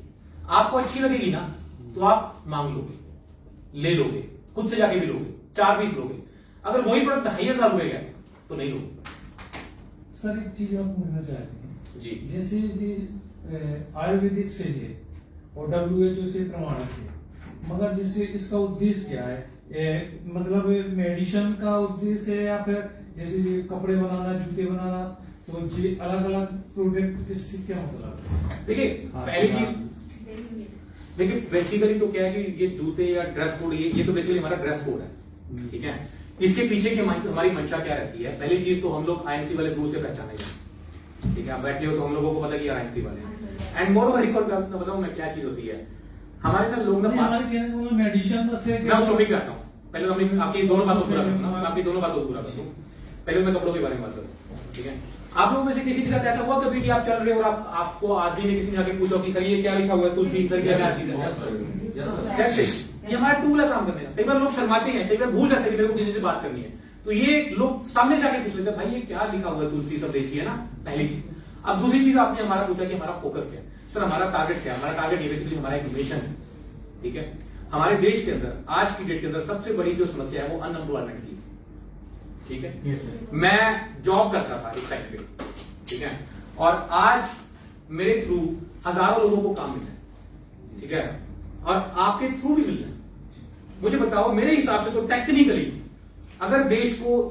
Speaker 5: आपको अच्छी लगेगी ना तो आप मांग लोगे, ले लोगे, खुद से जाके भी लोगे, 4 पीस लोगे। अगर वही प्रोडक्ट 2500 रुपए का तो नहीं लोगे।
Speaker 6: सर एक चीज और पूछना चाहते हैं
Speaker 5: जी।
Speaker 6: जैसे आयुर्वेदिक से है और WHO से प्रमाणित है, मगर जैसे इसका उद्देश्य क्या है? मतलब मेडिसिन का उद्देश्य है या फिर जैसे कपड़े बनाना, जूते बनाना, तो जी अलग अलग प्रोडक्ट इससे क्या मतलब?
Speaker 5: देखिए पहली चीज, देखिए बेसिकली तो क्या है कि ये जूते या ड्रेस कोड, ये तो बेसिकली हमारा ड्रेस कोड है, ठीक है। इसके पीछे की हमारी मंशा क्या रहती है? पहली चीज तो हम लोग IMC वाले ग्रुप से पहचाने जाते, ठीक है। आप बैठे हो तो हम लोगों को पता कि यार IMC वाले हैं। एंड मोर ओवर एक और बताऊं मैं क्या चीज होती है हमारे ना लोग ना
Speaker 6: मेडिसिन से
Speaker 5: मैं उस टॉपिक पे आता हूँ। पहले तो मैं आपकी दोनों बातों को पूरा करूँ, मैं आपकी दोनों बातों को पूरा करूँ। पहले मैं कपड़ों के बारे में बात करूँ, ठीक है। आप लोगों में से किसी के साथ ऐसा हुआ कभी कि आप चल रहे हो और आपको आदमी ने किसी ने आके पूछा कि सर ये क्या लिखा हुआ है, तुलसी सर क्या चीज है? कैसे? ये हमारा टूल है काम करने का। कई बार लोग शर्माते हैं, कई बार भूल जाते हैं कि मेरे को किसी से बात करनी है, तो ये लोग सामने जाके पूछ लेते हैं भाई ये क्या लिखा हुआ है, तुलसी सब देशी है ना, पहली चीज। अब दूसरी चीज आपने हमारा पूछा कि हमारा फोकस क्या है। सर हमारा टारगेट क्या है? हमारा टारगेट ये बेसिकली हमारा एक मिशन है, ठीक है। हमारे देश के अंदर आज की डेट के अंदर सबसे बड़ी जो समस्या है वो अनएम्प्लॉयमेंट की, ठीक है। मैं जॉब करता था इस टाइम पे, ठीक है, और आज मेरे थ्रू हजारों लोगों को काम मिला है, ठीक है, और आपके थ्रू भी मिल रहा है। मुझे बताओ मेरे हिसाब से तो टेक्निकली अगर देश को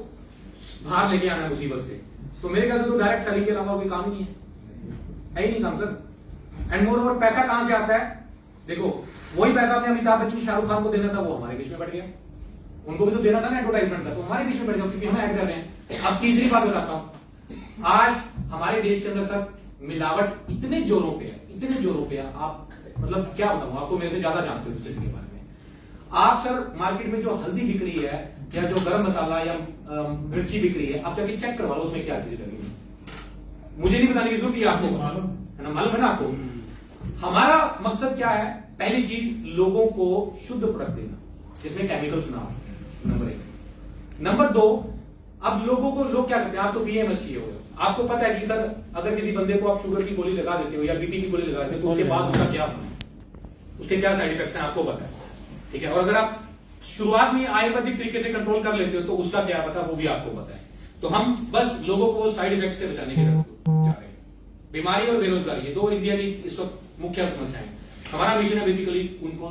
Speaker 5: बाहर लेके आना है मुसीबत से, तो मेरे ख्याल से तो डायरेक्ट सेलिंग के अलावा कोई काम ही नहीं है ही नहीं काम सर। एंड मोर ओवर पैसा कहां से आता है? देखो वही पैसा आपने अमिताभ बच्चन, शाहरुख खान को देना था, वो हमारे बीच में बैठ गया। उनको भी तो देना था ना एडवर्टाइजमेंट का, तो हमारे बीच में बैठ गया क्योंकि हम ऐड कर रहे हैं। अब तीसरी बात बताता हूं, आज हमारे देश के अंदर सर मिलावट इतने जोरों पे है, इतने जोरों पे है, आप मतलब क्या बताऊं, आपको मेरे से ज्यादा जानते हो इस चीज के बारे में। आप सर मार्केट में जो हल्दी बिक रही है या जो गरम मसाला या मिर्ची बिक रही है, आप जाके चेक करवा लो उसमें क्या चीजें लगी। मुझे नहीं बताने की जरूरत है, आपको मालूम है ना आपको। हमारा मकसद क्या है? पहली चीज लोगों को शुद्ध प्रोडक्ट देना जिसमें केमिकल्स ना हो, नंबर 1। नंबर 2, अब लोगों को लोग क्या करते हैं, आप तो BMS किए हो, आपको पता है कि सर अगर किसी बंदे को आप शुगर की गोली लगा देते हो या BP की गोली लगा देते हो तो उसके बाद उसका क्या होना है, उसके क्या साइड इफेक्ट्स हैं आपको पता है, ठीक है। और अगर आप शुरुआत में आयुर्वेदिक तरीके से कंट्रोल कर लेते हो तो उसका क्या पता, वो भी आपको पता है। तो हम बस लोगों को साइड इफेक्ट से बचाने के लिए जा रहे हैं। बीमारी और बेरोजगारी, ये दो इंडिया की इस वक्त मुख्य समस्याएं हैं। हमारा मिशन है बेसिकली उनको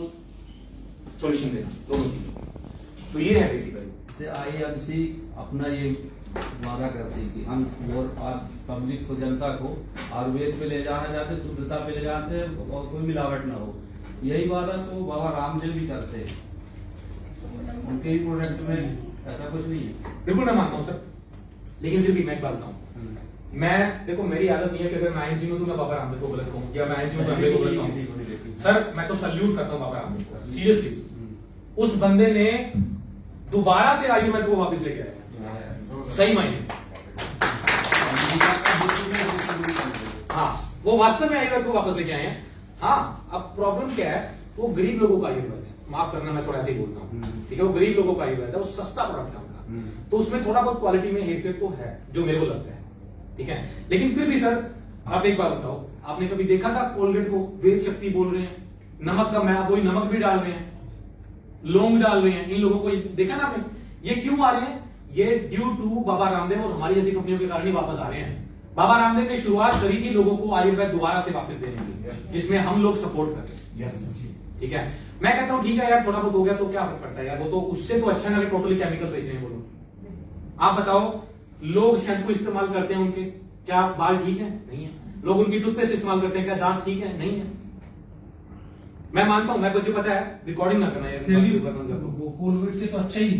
Speaker 5: सॉल्यूशन देना, दोनों चीजों। तो ये है बेसिकली
Speaker 8: IMC अपना ये वादा करते हैं कि हम और पब्लिक को, जनता को आयुर्वेद पे ले जाना चाहते, शुद्धता पे ले जाते हैं और कोई मिलावट ना हो। यही वादा तो बाबा रामदेव भी करते हैं, उनके ही प्रोडक्ट में ऐसा कुछ नहीं है।
Speaker 5: बिल्कुल मैं मानता हूँ सर, लेकिन फिर भी मैं एक बात बताऊँ, मैं देखो मेरी आदत नहीं है कि अगर मैं IMC में तो मैं बाबा रामदेव को गलत कहूँ या मैं IMC में रामदेव को गलत कहूँ। सर मैं तो सल्यूट करता हूँ बाबा रामदेव को, सीरियसली। उस बंदे ने दोबारा से आयुर्वेद को वापस लेके आया, सही मायने। हाँ, वो वास्तव में आयुर्वेद को वापस लेके आए हैं। हाँ, अब प्रॉब्लम क्या है, वो गरीब लोगों का आयुर्वेद है, माफ करना मैं थोड़ा ऐसे ही बोलता हूँ, ठीक है। वो गरीब लोगों का आयुर्वेद है, वो सस्ता प्रोडक्ट है उनका, तो उसमें थोड़ा बहुत क्वालिटी में हेरफेर तो है, जो मेरे को लगता है, ठीक है। लेकिन फिर भी सर आप एक बार बताओ, आपने कभी देखा था कोलगेट को वेद शक्ति बोल रहे हैं, नमक का मैं वही नमक भी डाल रहे हैं, लौंग डाल रहे हैं, इन लोगों को देखा ना आपने? ये क्यों आ रहे हैं? ये ड्यू टू बाबा रामदेव और हमारी जैसी कंपनियों के कारण ही वापस आ रहे हैं। बाबा रामदेव ने शुरुआत करी थी लोगों को आयुर्वेद दोबारा से वापस देने की, जिसमें हम लोग सपोर्ट करते हैं, ठीक है। मैं कहता हूं ठीक है यार, थोड़ा बहुत हो गया तो क्या फर्क पड़ता है यार, वो तो उससे तो अच्छा ना टोटली केमिकल बेच रहे हैं। बोलो आप बताओ, लोग शैम्पू इस्तेमाल करते हैं, उनके क्या बाल ठीक है? नहीं है। लोग उनकी टूथपेस्ट इस्तेमाल करते हैं, क्या दांत ठीक है? नहीं है। मैं मानता हूं, मैं मुझे पता है रिकॉर्डिंग ना करना यार,
Speaker 6: वो कोलगेट से तो अच्छा ही